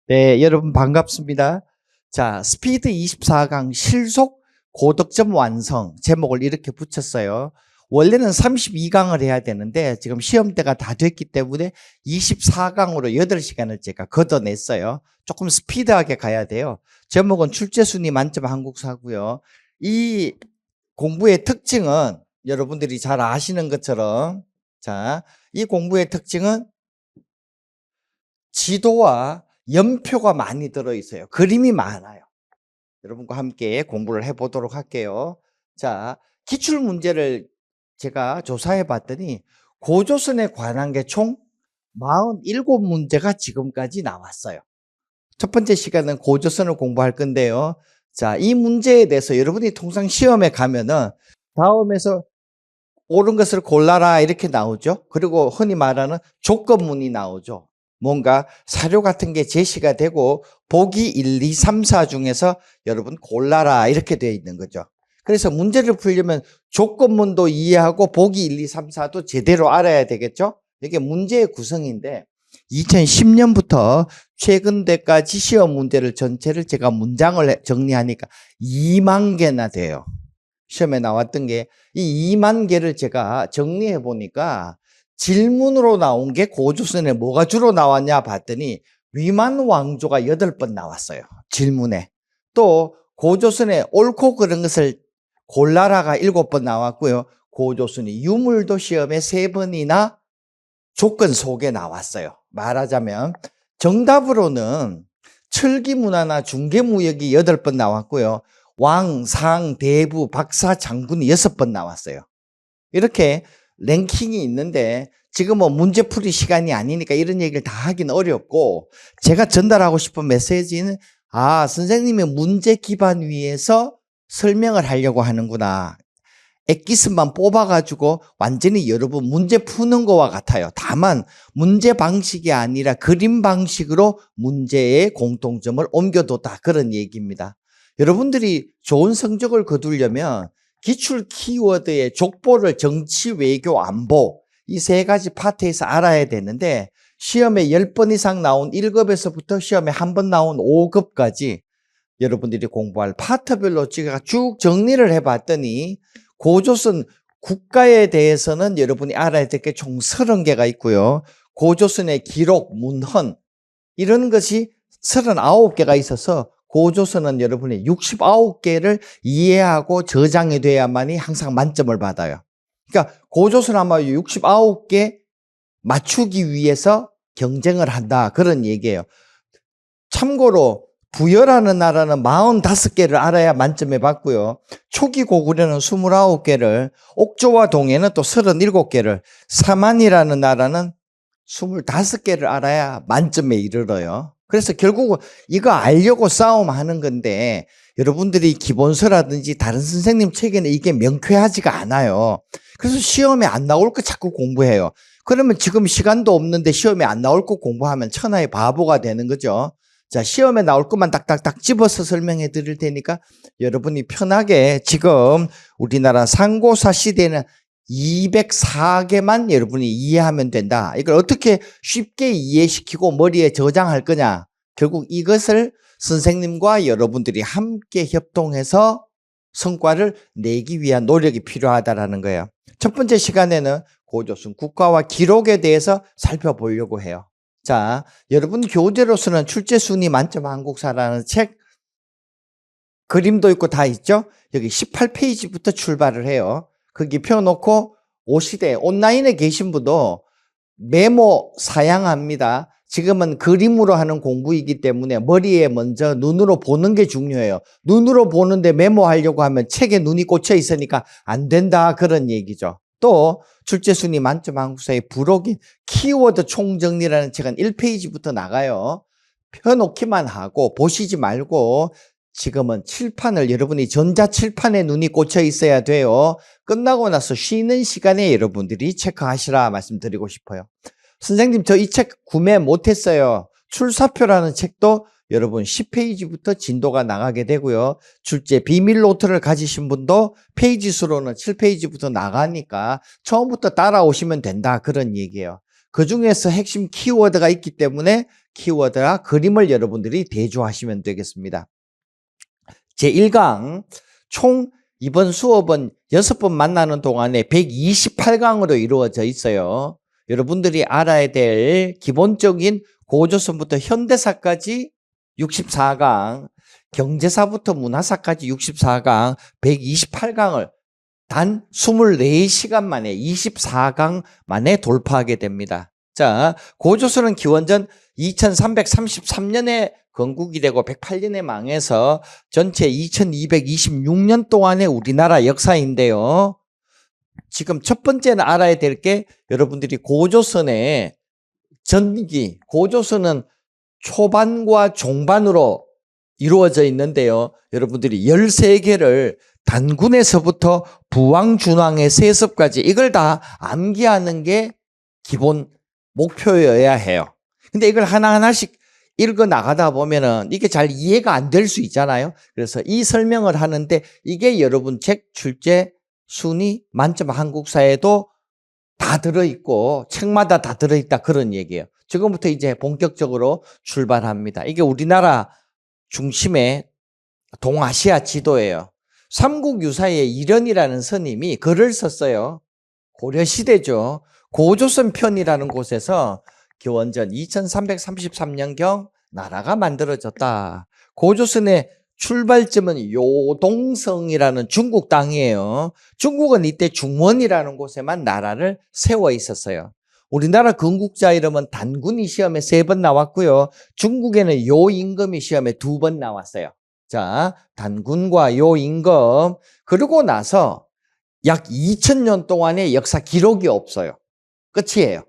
네, 여러분 반갑습니다. 자, 스피드 24강 실속 고득점 완성 제목을 이렇게 붙였어요. 원래는 32강을 해야 되는데 지금 시험대가 다 됐기 때문에 24강으로 8시간을 제가 걷어냈어요. 조금 스피드하게 가야 돼요. 제목은 출제순위 만점 한국사고요. 이 공부의 특징은 여러분들이 잘 아시는 것처럼 이 공부의 특징은 지도와 연표가 많이 들어있어요. 그림이 많아요. 여러분과 함께 공부를 해보도록 할게요. 자, 기출문제를 제가 조사해 봤더니 고조선에 관한 게 총 47문제가 지금까지 나왔어요. 첫 번째 시간은 고조선을 공부할 건데요. 자, 이 문제에 대해서 여러분이 통상 시험에 가면은 다음에서 옳은 것을 골라라 이렇게 나오죠. 그리고 흔히 말하는 조건문이 나오죠. 뭔가 사료 같은 게 제시가 되고 보기 1, 2, 3, 4 중에서 여러분 골라라 이렇게 되어 있는 거죠. 그래서 문제를 풀려면 조건문도 이해하고 보기 1, 2, 3, 4도 제대로 알아야 되겠죠. 이게 문제의 구성인데 2010년부터 최근 때까지 시험 문제를 전체를 제가 문장을 정리하니까 2만 개나 돼요. 시험에 나왔던 게 이 2만 개를 제가 정리해 보니까 질문으로 나온 게 고조선에 뭐가 주로 나왔냐 봤더니 위만 왕조가 8번 나왔어요. 질문에. 또 고조선에 옳고 그른 것을 골라라가 7번 나왔고요. 고조선이 유물도 시험에 3번이나 조건 속에 나왔어요. 말하자면 정답으로는 철기문화나 중개무역이 8번 나왔고요. 왕, 상, 대부, 박사, 장군이 6번 나왔어요. 이렇게 랭킹이 있는데 지금은 문제풀이 시간이 아니니까 이런 얘기를 다 하긴 어렵고 제가 전달하고 싶은 메시지는 선생님이 문제 기반 위에서 설명을 하려고 하는구나. 엑기스만 뽑아가지고 완전히 여러분 문제 푸는 거와 같아요. 다만 문제 방식이 아니라 그림 방식으로 문제의 공통점을 옮겨뒀다 그런 얘기입니다. 여러분들이 좋은 성적을 거두려면 기출 키워드의 족보를 정치, 외교, 안보 이 3가지 파트에서 알아야 되는데 시험에 10번 이상 나온 1급에서부터 시험에 1번 나온 5급까지 여러분들이 공부할 파트별로 제가 쭉 정리를 해봤더니 고조선 국가에 대해서는 여러분이 알아야 될 게 총 30개가 있고요. 고조선의 기록, 문헌 이런 것이 39개가 있어서 고조선은 여러분이 69개를 이해하고 저장이 돼야만이 항상 만점을 받아요. 그러니까 고조선 아마 69개 맞추기 위해서 경쟁을 한다 그런 얘기예요. 참고로 부여라는 나라는 45개를 알아야 만점에 받고요. 초기 고구려는 29개를, 옥조와 동해는 또 37개를, 사만이라는 나라는 25개를 알아야 만점에 이르러요. 그래서 결국은 이거 알려고 싸움하는 건데 여러분들이 기본서라든지 다른 선생님 책에는 이게 명쾌하지가 않아요. 그래서 시험에 안 나올 거 자꾸 공부해요. 그러면 지금 시간도 없는데 시험에 안 나올 거 공부하면 천하의 바보가 되는 거죠. 자, 시험에 나올 것만 딱딱딱 집어서 설명해 드릴 테니까 여러분이 편하게 지금 우리나라 상고사 시대는 204개만 여러분이 이해하면 된다. 이걸 어떻게 쉽게 이해시키고 머리에 저장할 거냐. 결국 이것을 선생님과 여러분들이 함께 협동해서 성과를 내기 위한 노력이 필요하다는 거예요. 첫 번째 시간에는 고조선 국가와 기록에 대해서 살펴보려고 해요. 자, 여러분 교재로서는 출제순위 만점 한국사라는 책 그림도 있고 다 있죠? 여기 18페이지부터 출발을 해요. 거기 펴놓고 오시되 온라인에 계신 분도 메모 사양합니다. 지금은 그림으로 하는 공부이기 때문에 머리에 먼저 눈으로 보는 게 중요해요. 눈으로 보는데 메모하려고 하면 책에 눈이 꽂혀 있으니까 안 된다 그런 얘기죠. 또 출제순위 만점 한국사의 부록인 키워드 총정리라는 책은 1페이지부터 나가요. 펴놓기만 하고 보시지 말고 지금은 칠판을 여러분이 전자칠판에 눈이 꽂혀 있어야 돼요. 끝나고 나서 쉬는 시간에 여러분들이 체크하시라 말씀드리고 싶어요. 선생님 저 이 책 구매 못했어요. 출사표라는 책도 여러분 10페이지부터 진도가 나가게 되고요. 출제 비밀 노트를 가지신 분도 페이지 수로는 7페이지부터 나가니까 처음부터 따라오시면 된다 그런 얘기예요. 그 중에서 핵심 키워드가 있기 때문에 키워드와 그림을 여러분들이 대조하시면 되겠습니다. 제1강 총 이번 수업은 6번 만나는 동안에 128강으로 이루어져 있어요. 여러분들이 알아야 될 기본적인 고조선부터 현대사까지 64강, 경제사부터 문화사까지 64강, 128강을 단 24시간 만에 24강 만에 돌파하게 됩니다. 자, 고조선은 기원전 2333년에 건국이 되고 108년에 망해서 전체 2226년 동안의 우리나라 역사인데요. 지금 첫 번째는 알아야 될 게 여러분들이 고조선의 전기, 고조선은 초반과 종반으로 이루어져 있는데요. 여러분들이 13개를 단군에서부터 부왕준왕의 세습까지 이걸 다 암기하는 게 기본 목표여야 해요. 근데 이걸 하나하나씩 읽어 나가다 보면은 이게 잘 이해가 안 될 수 있잖아요. 그래서 이 설명을 하는데 이게 여러분 책 출제 순위 만점 한국사에도 다 들어있고 책마다 다 들어있다 그런 얘기예요. 지금부터 이제 본격적으로 출발합니다. 이게 우리나라 중심의 동아시아 지도예요. 삼국유사의 이련이라는 스님이 글을 썼어요. 고려시대죠. 고조선 편이라는 곳에서 기원전 2333년경 나라가 만들어졌다. 고조선의 출발점은 요동성이라는 중국 땅이에요. 중국은 이때 중원이라는 곳에만 나라를 세워 있었어요. 우리나라 건국자 이름은 단군이 시험에 3번 나왔고요. 중국에는 요임금이 시험에 2번 나왔어요. 자, 단군과 요임금. 그러고 나서 약 2000년 동안의 역사 기록이 없어요. 끝이에요.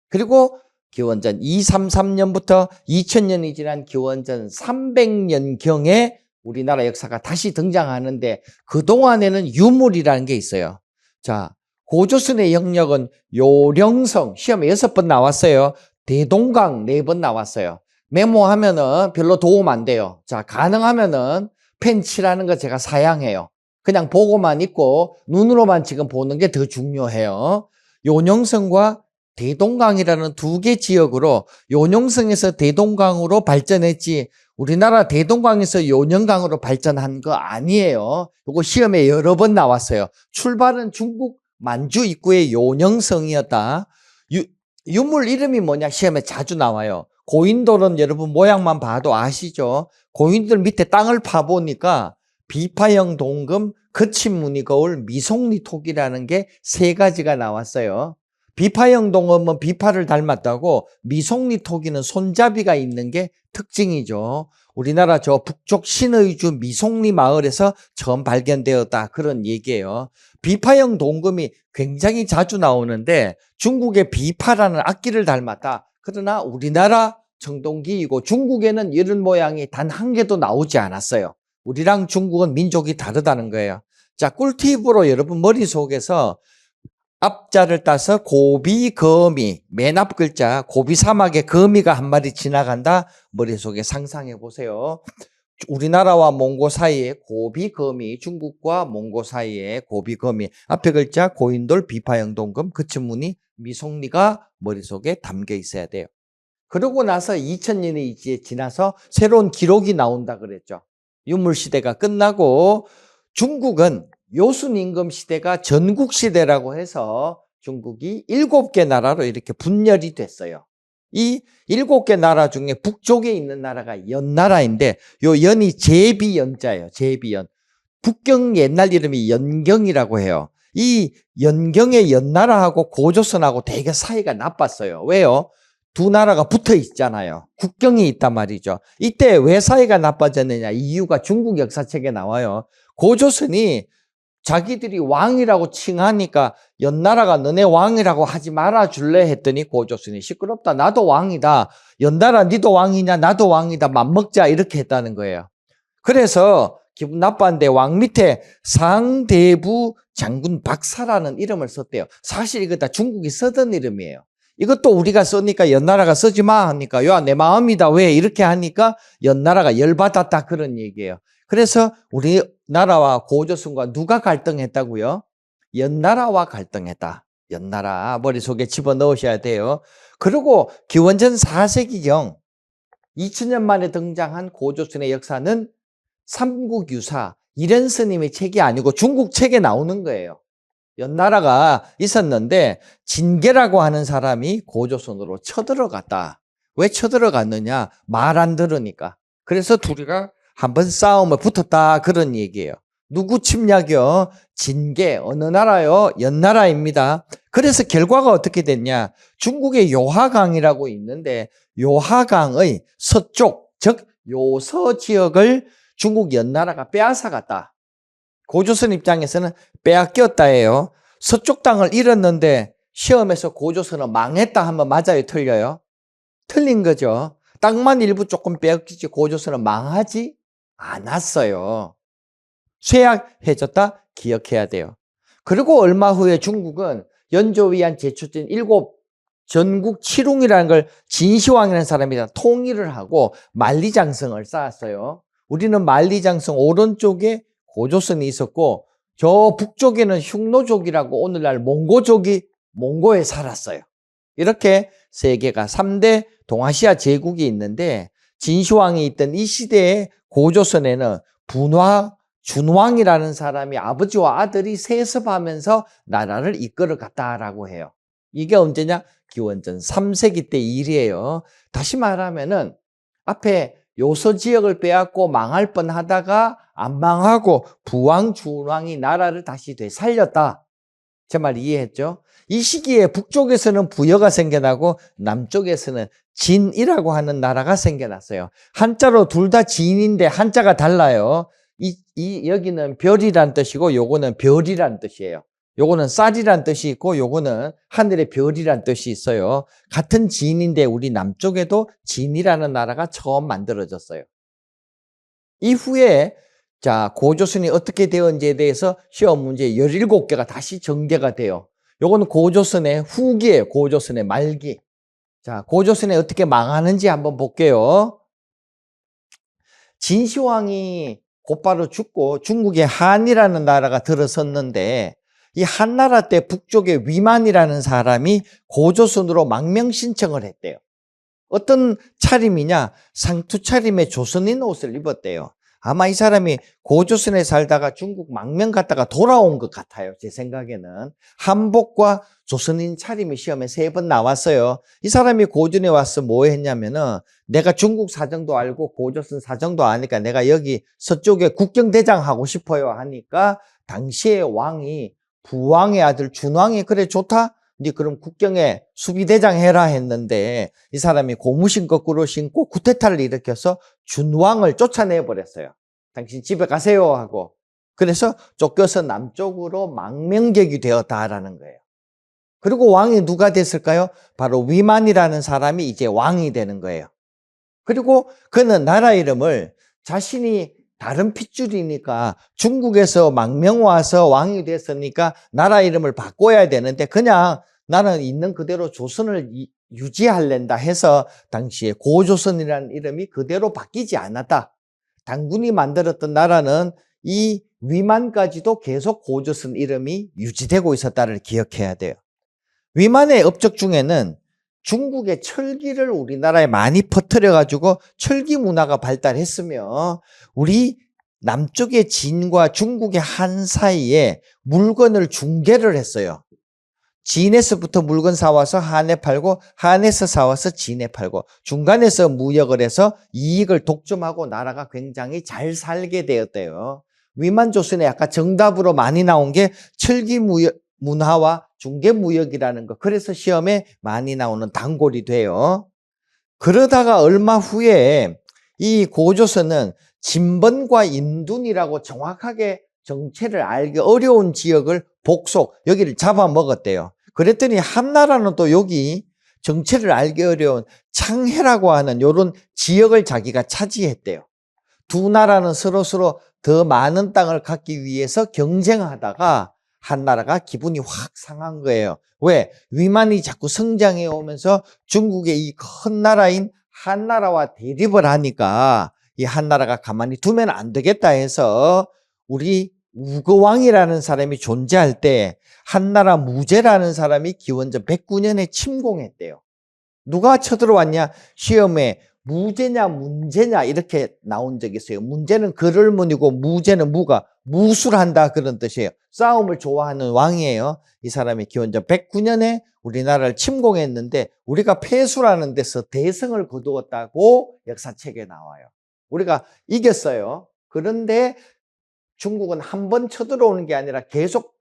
그리고 기원전 233년부터 2000년이 지난 기원전 300년경에 우리나라 역사가 다시 등장하는데 그동안에는 유물이라는 게 있어요. 자, 고조선의 영역은 요령성, 시험에 6번 나왔어요. 대동강 4번 나왔어요. 메모하면은 별로 도움 안 돼요. 자, 가능하면은 펜 칠하는 거 제가 사양해요. 그냥 보고만 있고 눈으로만 지금 보는 게 더 중요해요. 요령성과 대동강이라는 2개 지역으로 요령성에서 대동강으로 발전했지 우리나라 대동강에서 요령강으로 발전한 거 아니에요. 이거 시험에 여러 번 나왔어요. 출발은 중국 만주 입구의 요령성이었다. 유물 이름이 뭐냐 시험에 자주 나와요. 고인돌은 여러분 모양만 봐도 아시죠? 고인돌 밑에 땅을 파보니까 비파형 동금, 거친 무늬 거울, 미송리 톡이라는 게 3가지가 나왔어요. 비파형 동금은 비파를 닮았다고 미송리 토기는 손잡이가 있는 게 특징이죠. 우리나라 저 북쪽 신의주 미송리 마을에서 처음 발견되었다 그런 얘기예요. 비파형 동금이 굉장히 자주 나오는데 중국의 비파라는 악기를 닮았다. 그러나 우리나라 청동기이고 중국에는 이런 모양이 단 1개도 나오지 않았어요. 우리랑 중국은 민족이 다르다는 거예요. 자, 꿀팁으로 여러분 머릿속에서 앞자를 따서 고비거미, 맨 앞 글자 고비 사막에 거미가 한 마리 지나간다. 머릿속에 상상해 보세요. 우리나라와 몽고 사이에 고비거미, 중국과 몽고 사이에 고비거미, 앞에 글자 고인돌, 비파형 동금, 거친무늬, 미송리가 머릿속에 담겨 있어야 돼요. 그러고 나서 2000년이 이제 지나서 새로운 기록이 나온다 그랬죠. 유물시대가 끝나고 중국은 요순임금 시대가 전국시대라고 해서 중국이 7개 나라로 이렇게 분열이 됐어요. 이 7개 나라 중에 북쪽에 있는 나라가 연나라인데 요 연이 제비연자예요. 제비연. 북경 옛날 이름이 연경이라고 해요. 이 연경의 연나라하고 고조선하고 되게 사이가 나빴어요. 왜요? 2 나라가 붙어 있잖아요. 국경이 있단 말이죠. 이때 왜 사이가 나빠졌느냐? 이유가 중국 역사책에 나와요. 고조선이 자기들이 왕이라고 칭하니까 연나라가 너네 왕이라고 하지 말아줄래 했더니 고조선이 시끄럽다. 나도 왕이다. 연나라 니도 왕이냐? 나도 왕이다. 맘먹자. 이렇게 했다는 거예요. 그래서 기분 나빴는데 왕 밑에 상대부 장군 박사라는 이름을 썼대요. 사실 이거 다 중국이 쓰던 이름이에요. 이것도 우리가 쓰니까 연나라가 쓰지 마 하니까 야, 내 마음이다. 왜 이렇게 하니까 연나라가 열받았다 그런 얘기예요. 그래서 우리나라와 고조선과 누가 갈등했다고요? 연나라와 갈등했다. 연나라 머릿속에 집어넣으셔야 돼요. 그리고 기원전 4세기경 2000년 만에 등장한 고조선의 역사는 삼국유사 이런 스님의 책이 아니고 중국 책에 나오는 거예요. 연나라가 있었는데 진계라고 하는 사람이 고조선으로 쳐들어갔다. 왜 쳐들어갔느냐? 말 안 들으니까. 그래서 둘이가 한번 싸움을 붙었다 그런 얘기예요. 누구 침략이요? 진계. 어느 나라요? 연나라입니다. 그래서 결과가 어떻게 됐냐? 중국의 요하강이라고 있는데 요하강의 서쪽, 즉 요서 지역을 중국 연나라가 빼앗아갔다. 고조선 입장에서는 빼앗겼다예요. 서쪽 땅을 잃었는데 시험에서 고조선은 망했다 하면 맞아요, 틀려요? 틀린 거죠. 땅만 일부 조금 빼앗기지 고조선은 망하지 않았어요. 쇠약해졌다 기억해야 돼요. 그리고 얼마 후에 중국은 연조위안 제출된 7 전국 칠웅이라는 걸 진시황이라는 사람이 통일을 하고 만리장성을 쌓았어요. 우리는 만리장성 오른쪽에 고조선이 있었고 저 북쪽에는 흉노족이라고 오늘날 몽고족이 몽고에 살았어요. 이렇게 세계가 3대 동아시아 제국이 있는데 진시황이 있던 이 시대에 고조선에는 준왕이라는 사람이 아버지와 아들이 세습하면서 나라를 이끌어 갔다라고 해요. 이게 언제냐? 기원전 3세기 때 일이에요. 다시 말하면은 앞에 요서 지역을 빼앗고 망할 뻔하다가 안 망하고 부왕, 준왕이 나라를 다시 되살렸다. 제 말 이해했죠? 이 시기에 북쪽에서는 부여가 생겨나고 남쪽에서는 진이라고 하는 나라가 생겨났어요. 한자로 둘 다 진인데 한자가 달라요. 여기는 별이란 뜻이고 요거는 별이란 뜻이에요. 요거는 쌀이란 뜻이 있고 요거는 하늘의 별이란 뜻이 있어요. 같은 진인데 우리 남쪽에도 진이라는 나라가 처음 만들어졌어요. 이후에 자, 고조선이 어떻게 되었는지에 대해서 시험 문제 17개가 다시 전개가 돼요. 요거는 고조선의 후기예요. 고조선의 말기. 자, 고조선이 어떻게 망하는지 한번 볼게요. 진시황이 곧바로 죽고 중국에 한이라는 나라가 들어섰는데 이 한나라 때 북쪽에 위만이라는 사람이 고조선으로 망명 신청을 했대요. 어떤 차림이냐? 상투 차림의 조선인 옷을 입었대요. 아마 이 사람이 고조선에 살다가 중국 망명 갔다가 돌아온 것 같아요. 제 생각에는. 한복과 조선인 차림이 시험에 3번 나왔어요. 이 사람이 고전에 와서 뭐 했냐면은 내가 중국 사정도 알고 고조선 사정도 아니까 내가 여기 서쪽에 국경대장 하고 싶어요 하니까 당시의 왕이 부왕의 아들 준왕이 그래 좋다? 네 그럼 국경에 수비대장 해라 했는데 이 사람이 고무신 거꾸로 신고 쿠데타를 일으켜서 준왕을 쫓아내버렸어요. 당신 집에 가세요 하고. 그래서 쫓겨서 남쪽으로 망명객이 되었다라는 거예요. 그리고 왕이 누가 됐을까요? 바로 위만이라는 사람이 이제 왕이 되는 거예요. 그리고 그는 나라 이름을 자신이 다른 핏줄이니까 중국에서 망명 와서 왕이 됐으니까 나라 이름을 바꿔야 되는데 그냥 나는 있는 그대로 조선을 유지할랜다 해서 당시에 고조선이라는 이름이 그대로 바뀌지 않았다. 당군이 만들었던 나라는 이 위만까지도 계속 고조선 이름이 유지되고 있었다를 기억해야 돼요. 위만의 업적 중에는 중국의 철기를 우리나라에 많이 퍼뜨려가지고 철기 문화가 발달했으며 우리 남쪽의 진과 중국의 한 사이에 물건을 중개를 했어요. 진에서부터 물건 사와서 한에 팔고 한에서 사와서 진에 팔고 중간에서 무역을 해서 이익을 독점하고 나라가 굉장히 잘 살게 되었대요. 위만조선에 아까 정답으로 많이 나온 게 철기 무역 문화와 중개무역이라는 거. 그래서 시험에 많이 나오는 단골이 돼요. 그러다가 얼마 후에 이 고조선은 진번과 인둔이라고 정확하게 정체를 알기 어려운 지역을 복속, 여기를 잡아먹었대요. 그랬더니 한나라는 또 여기 정체를 알기 어려운 창해라고 하는 이런 지역을 자기가 차지했대요. 두 나라는 서로 더 많은 땅을 갖기 위해서 경쟁하다가 한나라가 기분이 확 상한 거예요. 왜? 위만이 자꾸 성장해 오면서 중국의 이 큰 나라인 한나라와 대립을 하니까 이 한나라가 가만히 두면 안 되겠다 해서 우리 우거왕이라는 사람이 존재할 때 한나라 무제라는 사람이 기원전 109년에 침공했대요. 누가 쳐들어왔냐? 시험에 무제냐 문제냐 이렇게 나온 적이 있어요. 문제는 그럴문이고 무제는 무가 무술한다 그런 뜻이에요. 싸움을 좋아하는 왕이에요. 이 사람이 기원전 109년에 우리나라를 침공했는데 우리가 패수라는 데서 대승을 거두었다고 역사책에 나와요. 우리가 이겼어요. 그런데 중국은 한 번 쳐들어오는 게 아니라 계속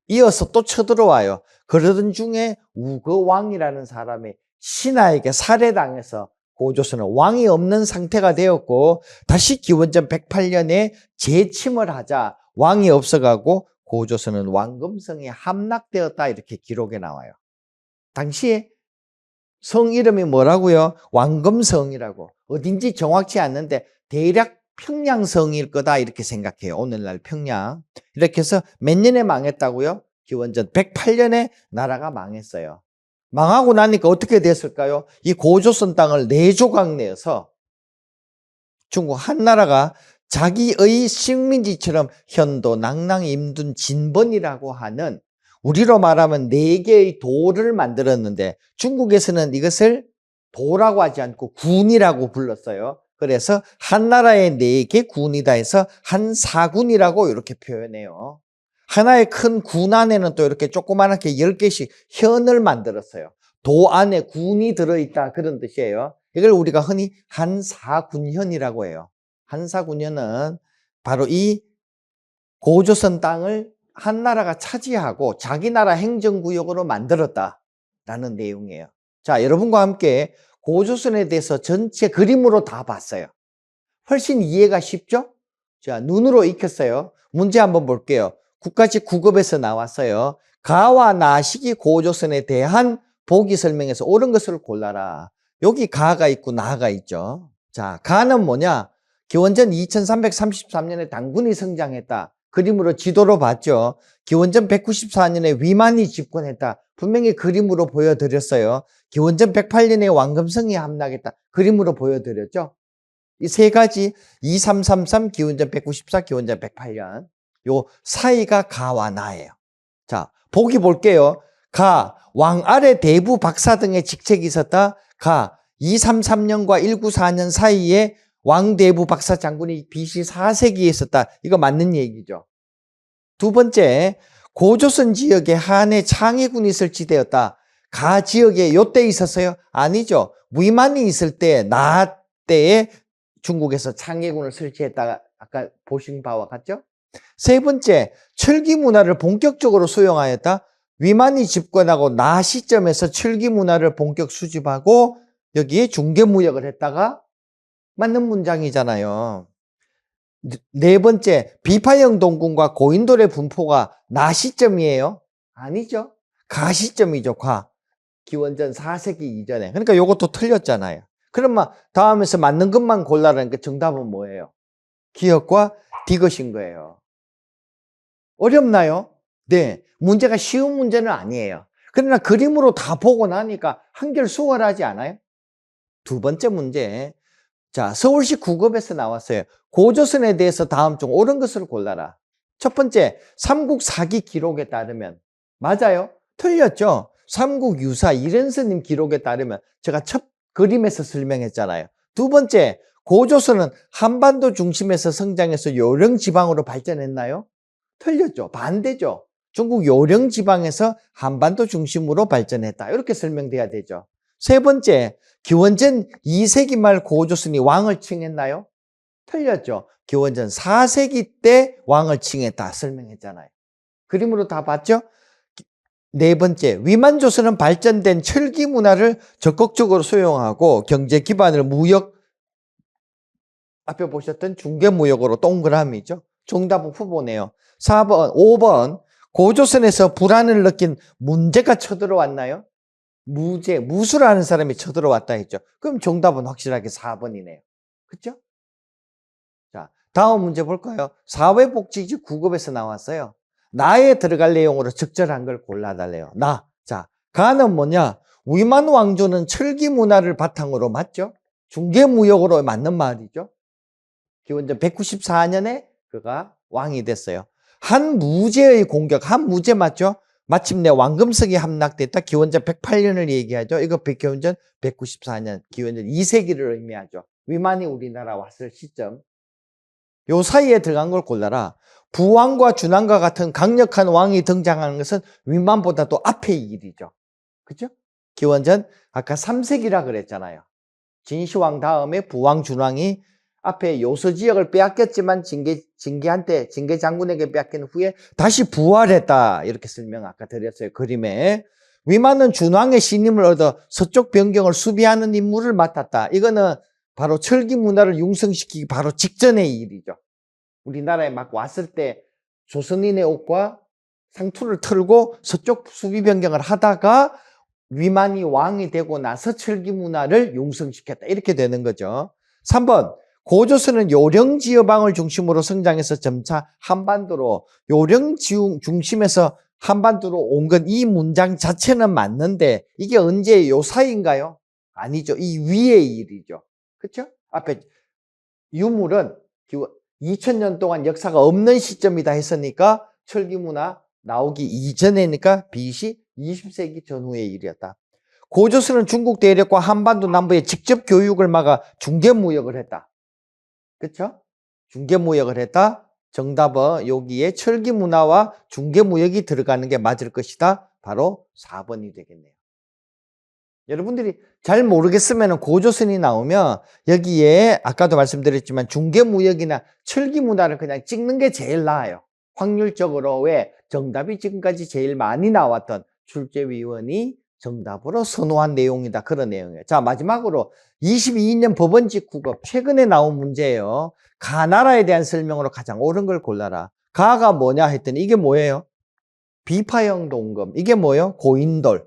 이어서 또 쳐들어와요. 그러던 중에 우거왕이라는 사람이 신하에게 살해당해서 고조선은 왕이 없는 상태가 되었고 다시 기원전 108년에 재침을 하자 왕이 없어가고 고조선은 왕금성에 함락되었다 이렇게 기록에 나와요. 당시에 성 이름이 뭐라고요? 왕금성이라고. 어딘지 정확치 않는데 대략 평양성일 거다 이렇게 생각해요. 오늘날 평양. 이렇게 해서 몇 년에 망했다고요? 기원전 108년에 나라가 망했어요. 망하고 나니까 어떻게 됐을까요? 이 고조선 땅을 4조각 내어서 중국 한나라가 자기의 식민지처럼 현도, 낭랑, 임둔, 진번이라고 하는 우리로 말하면 4개의 도를 만들었는데 중국에서는 이것을 도라고 하지 않고 군이라고 불렀어요. 그래서 한나라의 4개 군이다 해서 한사군이라고 이렇게 표현해요. 하나의 큰 군 안에는 또 이렇게 조그맣게 10개씩 현을 만들었어요. 도 안에 군이 들어있다 그런 뜻이에요. 이걸 우리가 흔히 한사군현이라고 해요. 한사군현은 바로 이 고조선 땅을 한나라가 차지하고 자기 나라 행정구역으로 만들었다라는 내용이에요. 자, 여러분과 함께 고조선에 대해서 전체 그림으로 다 봤어요. 훨씬 이해가 쉽죠? 자, 눈으로 익혔어요. 문제 한번 볼게요. 국가직 9급에서 나왔어요. 가와 나식이 고조선에 대한 보기 설명에서 옳은 것을 골라라. 여기 가가 있고 나가 있죠. 자, 가는 뭐냐? 기원전 2333년에 당군이 성장했다. 그림으로 지도로 봤죠. 기원전 194년에 위만이 집권했다. 분명히 그림으로 보여드렸어요. 기원전 108년에 왕금성이 함락했다. 그림으로 보여드렸죠. 이 세 가지 2333, 기원전 194, 기원전 108년 요 사이가 가와 나예요. 자, 보기 볼게요. 가, 왕 아래 대부 박사 등의 직책이 있었다. 가, 233년과 194년 사이에 왕 대부 박사 장군이 BC 4세기에 있었다. 이거 맞는 얘기죠. 두 번째, 고조선 지역에 한해 창해군이 설치되었다. 가 지역에 요때 있었어요? 아니죠. 위만이 있을 때, 나 때에 중국에서 창해군을 설치했다가 아까 보신 바와 같죠? 세 번째, 철기 문화를 본격적으로 수용하였다. 위만이 집권하고 나 시점에서 철기 문화를 본격 수집하고 여기에 중개무역을 했다가 맞는 문장이잖아요. 네 번째, 비파형 동군과 고인돌의 분포가 나 시점이에요? 아니죠. 가 시점이죠. 가. 기원전 4세기 이전에. 그러니까 요것도 틀렸잖아요. 그러면 다음에서 맞는 것만 골라라니까 정답은 뭐예요? 기역과 디귿인 거예요. 어렵나요? 네. 문제가 쉬운 문제는 아니에요. 그러나 그림으로 다 보고 나니까 한결 수월하지 않아요? 두 번째 문제. 자, 서울시 9급에서 나왔어요. 고조선에 대해서 다음 중 옳은 것을 골라라. 첫 번째, 삼국사기 기록에 따르면 맞아요? 틀렸죠? 삼국유사 이ren스님 기록에 따르면 제가 첫 그림에서 설명했잖아요. 두 번째, 고조선은 한반도 중심에서 성장해서 요령지방으로 발전했나요? 틀렸죠. 반대죠. 중국 요령지방에서 한반도 중심으로 발전했다. 이렇게 설명돼야 되죠. 세 번째, 기원전 2세기 말 고조선이 왕을 칭했나요? 틀렸죠. 기원전 4세기 때 왕을 칭했다 설명했잖아요. 그림으로 다 봤죠? 네 번째, 위만조선은 발전된 철기 문화를 적극적으로 수용하고 경제 기반을 무역, 앞에 보셨던 중개무역으로 동그라미죠. 정답은 후보네요. 4번, 5번, 고조선에서 불안을 느낀 문제가 쳐들어왔나요? 무제, 무술하는 사람이 쳐들어왔다 했죠. 그럼 정답은 확실하게 4번이네요. 그렇죠? 자, 다음 문제 볼까요? 사회복지지 9급에서 나왔어요. 나에 들어갈 내용으로 적절한 걸 골라달래요. 나. 자, 가는 뭐냐? 위만 왕조는 철기 문화를 바탕으로 맞죠? 중개무역으로 맞는 말이죠. 기원전 194년에 그가 왕이 됐어요. 한 무제의 공격, 한 무제 맞죠? 마침내 왕금석이 함락됐다. 기원전 108년을 얘기하죠. 이거 기원전 194년, 기원전 2세기를 의미하죠. 위만이 우리나라 왔을 시점. 요 사이에 들어간 걸 골라라. 부왕과 준왕과 같은 강력한 왕이 등장하는 것은 위만보다도 앞의 일이죠. 그죠? 기원전 아까 3세기라 그랬잖아요. 진시황 다음에 부왕, 준왕이 앞에 요서 지역을 빼앗겼지만 징계 장군에게 빼앗긴 후에 다시 부활했다. 이렇게 설명 아까 드렸어요. 그림에. 위만은 준왕의 신임을 얻어 서쪽 변경을 수비하는 임무를 맡았다. 이거는 바로 철기 문화를 융성시키기 바로 직전의 일이죠. 우리나라에 막 왔을 때 조선인의 옷과 상투를 털고 서쪽 수비 변경을 하다가 위만이 왕이 되고 나서 철기 문화를 융성시켰다. 이렇게 되는 거죠. 3번. 고조선은 요령 지여방을 중심으로 성장해서 점차 한반도로, 요령 중심에서 한반도로 온 건 이 문장 자체는 맞는데 이게 언제 요 사이인가요? 아니죠. 이 위의 일이죠. 그렇죠? 앞에 유물은 2000년 동안 역사가 없는 시점이다 했으니까 철기 문화 나오기 이전이니까 BC 20세기 전후의 일이었다. 고조선은 중국 대륙과 한반도 남부에 직접 교육을 막아 중개무역을 했다. 그렇죠? 중개무역을 했다. 정답은 여기에 철기 문화와 중개무역이 들어가는 게 맞을 것이다. 바로 4번이 되겠네요. 여러분들이 잘 모르겠으면 고조선이 나오면 여기에 아까도 말씀드렸지만 중개무역이나 철기 문화를 그냥 찍는 게 제일 나아요. 확률적으로. 왜? 정답이 지금까지 제일 많이 나왔던 출제위원이 정답으로 선호한 내용이다. 그런 내용이에요. 자, 마지막으로 22년 법원 직후급 최근에 나온 문제예요. 가나라에 대한 설명으로 가장 옳은 걸 골라라. 가가 뭐냐 했더니 이게 뭐예요? 비파형 동금. 이게 뭐예요? 고인돌.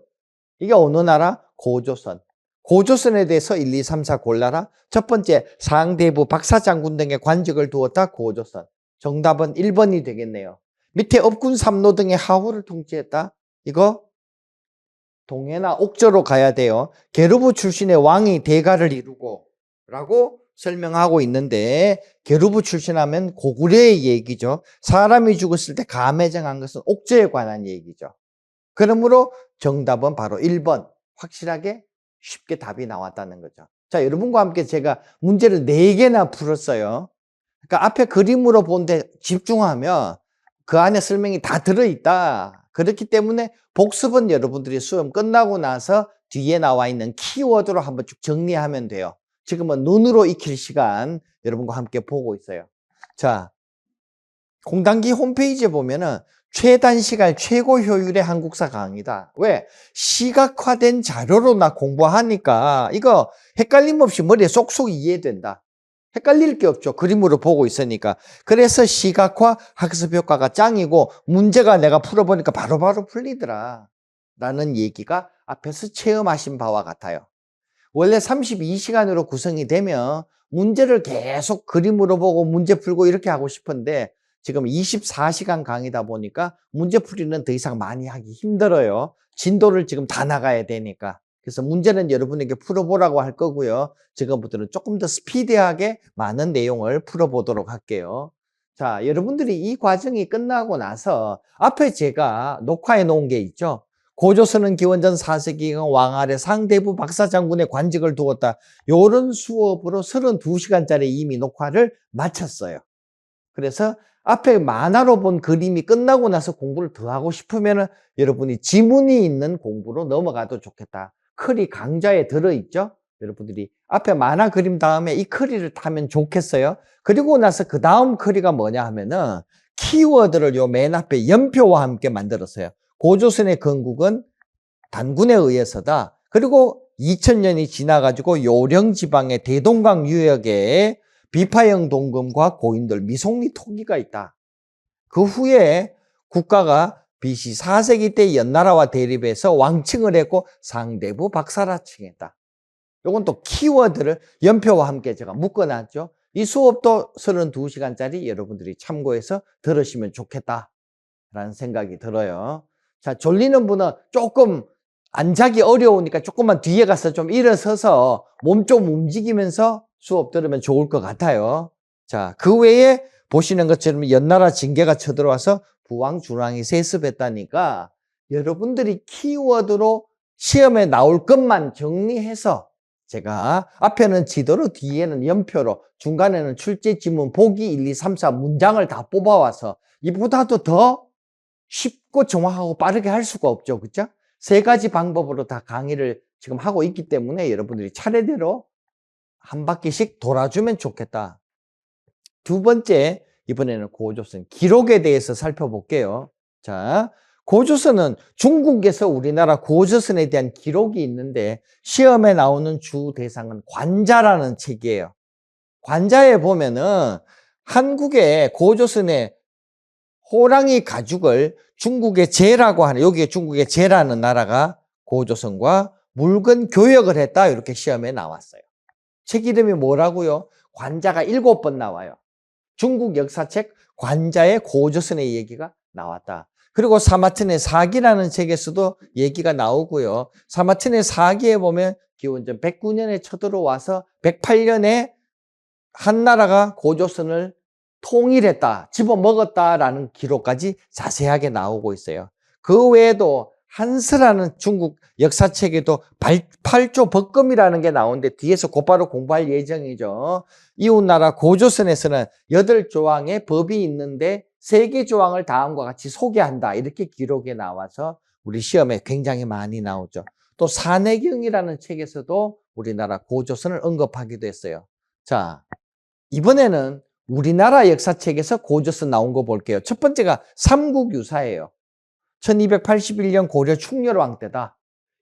이게 어느 나라? 고조선. 고조선에 대해서 1, 2, 3, 4 골라라. 첫 번째, 상대부 박사장군 등의 관직을 두었다. 고조선. 정답은 1번이 되겠네요. 밑에 업군 삼로 등의 하호를 통치했다. 이거 동해나 옥저로 가야 돼요. 게르부 출신의 왕이 대가를 이루고 라고 설명하고 있는데 게르부 출신하면 고구려의 얘기죠. 사람이 죽었을 때 감해정한 것은 옥저에 관한 얘기죠. 그러므로 정답은 바로 1번. 확실하게 쉽게 답이 나왔다는 거죠. 자, 여러분과 함께 제가 문제를 4개나 풀었어요. 그러니까 앞에 그림으로 보는데 집중하면 그 안에 설명이 다 들어있다. 그렇기 때문에 복습은 여러분들이 수험 끝나고 나서 뒤에 나와 있는 키워드로 한번 쭉 정리하면 돼요. 지금은 눈으로 익힐 시간 여러분과 함께 보고 있어요. 자, 공단기 홈페이지에 보면은 최단시간 최고 효율의 한국사 강의다. 왜? 시각화된 자료로 나 공부하니까 이거 헷갈림 없이 머리에 쏙쏙 이해된다. 헷갈릴 게 없죠. 그림으로 보고 있으니까. 그래서 시각화 학습 효과가 짱이고 문제가 내가 풀어보니까 바로바로 풀리더라. 라는 얘기가 앞에서 체험하신 바와 같아요. 원래 32시간으로 구성이 되면 문제를 계속 그림으로 보고 문제 풀고 이렇게 하고 싶은데 지금 24시간 강의다 보니까 문제풀이는 더 이상 많이 하기 힘들어요. 진도를 지금 다 나가야 되니까. 그래서 문제는 여러분에게 풀어보라고 할 거고요. 지금부터는 조금 더 스피디하게 많은 내용을 풀어보도록 할게요. 자, 여러분들이 이 과정이 끝나고 나서 앞에 제가 녹화해 놓은 게 있죠. 고조선은 기원전 4세기경 왕 아래 상대부 박사장군의 관직을 두었다. 요런 수업으로 32시간짜리 이미 녹화를 마쳤어요. 그래서 앞에 만화로 본 그림이 끝나고 나서 공부를 더 하고 싶으면 여러분이 지문이 있는 공부로 넘어가도 좋겠다. 크리 강좌에 들어있죠? 여러분들이 앞에 만화 그림 다음에 이 크리를 타면 좋겠어요. 그리고 나서 그 다음 크리가 뭐냐 하면은 키워드를 요 맨 앞에 연표와 함께 만들었어요. 고조선의 건국은 단군에 의해서다. 그리고 2000년이 지나가지고 요령지방의 대동강 유역에 비파형 동금과 고인돌 미송리 토기가 있다. 그 후에 국가가 BC 4세기 때 연나라와 대립해서 왕칭을 했고 상대부 박사라 칭했다. 요건 또 키워드를 연표와 함께 제가 묶어놨죠. 이 수업도 32시간짜리 여러분들이 참고해서 들으시면 좋겠다라는 생각이 들어요. 자, 졸리는 분은 조금 안 자기 어려우니까 조금만 뒤에 가서 좀 일어서서 몸 좀 움직이면서 수업 들으면 좋을 것 같아요. 자, 그 외에 보시는 것처럼 연나라 징계가 쳐들어와서 부왕, 준왕이 세습했다니까 여러분들이 키워드로 시험에 나올 것만 정리해서 제가 앞에는 지도로 뒤에는 연표로 중간에는 출제 지문 보기 1, 2, 3, 4 문장을 다 뽑아와서 이보다도 더 쉽고 정확하고 빠르게 할 수가 없죠. 그죠? 세 가지 방법으로 다 강의를 지금 하고 있기 때문에 여러분들이 차례대로 한 바퀴씩 돌아주면 좋겠다. 두 번째, 이번에는 고조선 기록에 대해서 살펴볼게요. 자, 고조선은 중국에서 우리나라 고조선에 대한 기록이 있는데 시험에 나오는 주 대상은 관자라는 책이에요. 관자에 보면은 한국의 고조선의 호랑이 가죽을 중국의 제라고 하는, 여기에 중국의 제라는 나라가 고조선과 물건 교역을 했다, 이렇게 시험에 나왔어요. 책 이름이 뭐라고요? 관자가 7번 나와요. 중국 역사책 관자의 고조선의 얘기가 나왔다. 그리고 사마천의 사기라는 책에서도 얘기가 나오고요. 사마천의 사기에 보면 기원전 109년에 쳐들어와서 108년에 한나라가 고조선을 통일했다, 집어먹었다라는 기록까지 자세하게 나오고 있어요. 그 외에도 한스라는 중국 역사책에도 8조 법검이라는 게 나오는데 뒤에서 곧바로 공부할 예정이죠. 이웃나라 고조선에서는 8조항의 법이 있는데 3개 조항을 다음과 같이 소개한다, 이렇게 기록에 나와서 우리 시험에 굉장히 많이 나오죠. 또 산해경이라는 책에서도 우리나라 고조선을 언급하기도 했어요. 자, 이번에는 우리나라 역사책에서 고조선 나온 거 볼게요. 첫 번째가 삼국유사예요. 1281년 고려 충렬왕 때다.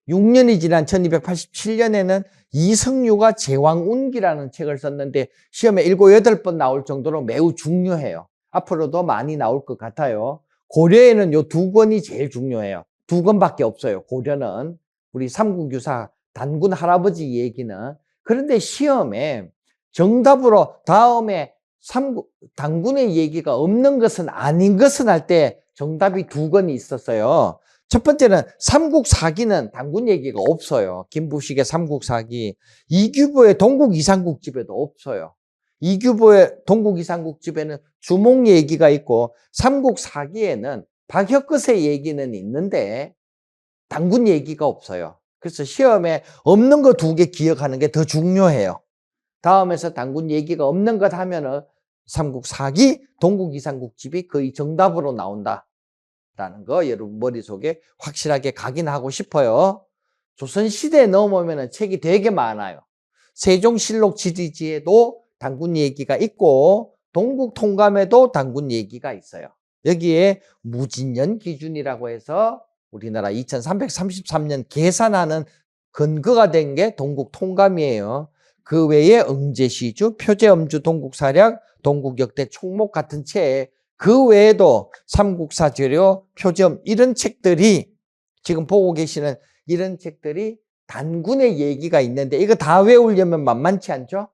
6년이 지난 1287년에는 이성유가 제왕운기라는 책을 썼는데 시험에 7, 8번 나올 정도로 매우 중요해요. 앞으로도 많이 나올 것 같아요. 고려에는 요 2권이 제일 중요해요. 2권밖에 없어요. 고려는 우리 삼국유사 단군 할아버지 얘기는. 그런데 시험에 정답으로 다음에 단군의 얘기가 없는 것은 아닌 것은 할 때 정답이 2권이 있었어요. 첫 번째는 삼국사기는 단군 얘기가 없어요. 김부식의 삼국사기. 이규보의 동국이상국집에도 없어요. 이규보의 동국이상국집에는 주몽 얘기가 있고 삼국사기에는 박혁거세 얘기는 있는데 단군 얘기가 없어요. 그래서 시험에 없는 거 2개 기억하는 게 더 중요해요. 다음에서 단군 얘기가 없는 것 하면은 삼국사기, 동국이상국집이 거의 정답으로 나온다라는 거 여러분 머릿속에 확실하게 각인하고 싶어요. 조선시대에 넘어오면 책이 되게 많아요. 세종실록 지리지에도 단군 얘기가 있고 동국통감에도 단군 얘기가 있어요. 여기에 무진년 기준이라고 해서 우리나라 2333년 계산하는 근거가 된 게 동국통감이에요. 그 외에 응제시주, 표제엄주, 동국사략, 동국역대 총목 같은 책, 그 외에도 삼국사재료, 표제엄 이런 책들이 지금 보고 계시는 이런 책들이 단군의 얘기가 있는데 이거 다 외우려면 만만치 않죠?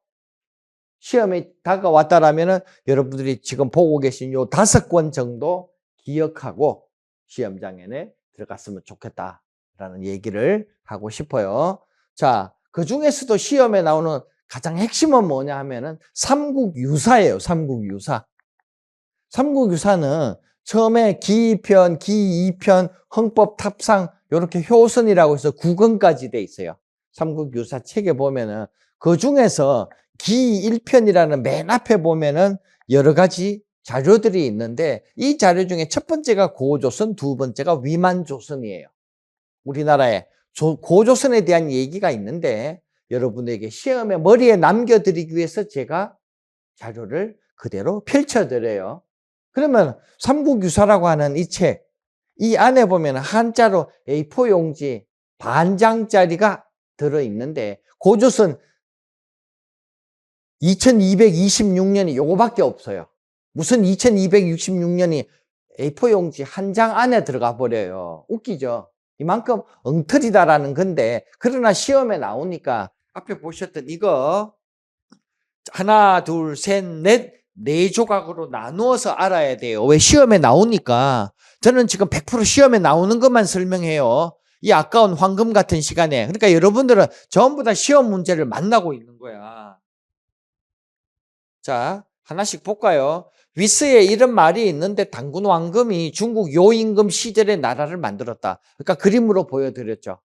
시험에 다가왔다라면은 여러분들이 지금 보고 계신 요 5권 정도 기억하고 시험장에 들어갔으면 좋겠다라는 얘기를 하고 싶어요. 자, 그 중에서도 시험에 나오는 가장 핵심은 뭐냐 하면은 삼국유사예요. 삼국유사. 삼국유사는 처음에 기1편, 기2편, 헌법탑상 이렇게 효선이라고 해서 9권까지 돼 있어요. 삼국유사 책에 보면은 그 중에서 기1편이라는 맨 앞에 보면은 여러 가지 자료들이 있는데 이 자료 중에 첫 번째가 고조선, 두 번째가 위만조선이에요. 우리나라에 고조선에 대한 얘기가 있는데 여러분에게 시험에 머리에 남겨드리기 위해서 제가 자료를 그대로 펼쳐드려요. 그러면 삼국유사라고 하는 이 책, 이 안에 보면 한자로 A4 용지 반장짜리가 들어있는데 고조선 2226년이 요거밖에 없어요. 무슨 2266년이 A4 용지 한 장 안에 들어가 버려요. 웃기죠? 이만큼 엉터리다라는 건데 그러나 시험에 나오니까 앞에 보셨던 이거 하나, 둘, 셋, 넷, 4조각으로 나누어서 알아야 돼요. 왜 시험에 나오니까. 저는 지금 100% 시험에 나오는 것만 설명해요. 이 아까운 황금 같은 시간에. 그러니까 여러분들은 전부 다 시험 문제를 만나고 있는 거야. 자, 하나씩 볼까요? 위스에 이런 말이 있는데 단군 왕금이 중국 요임금 시절에 나라를 만들었다. 그러니까 그림으로 보여드렸죠.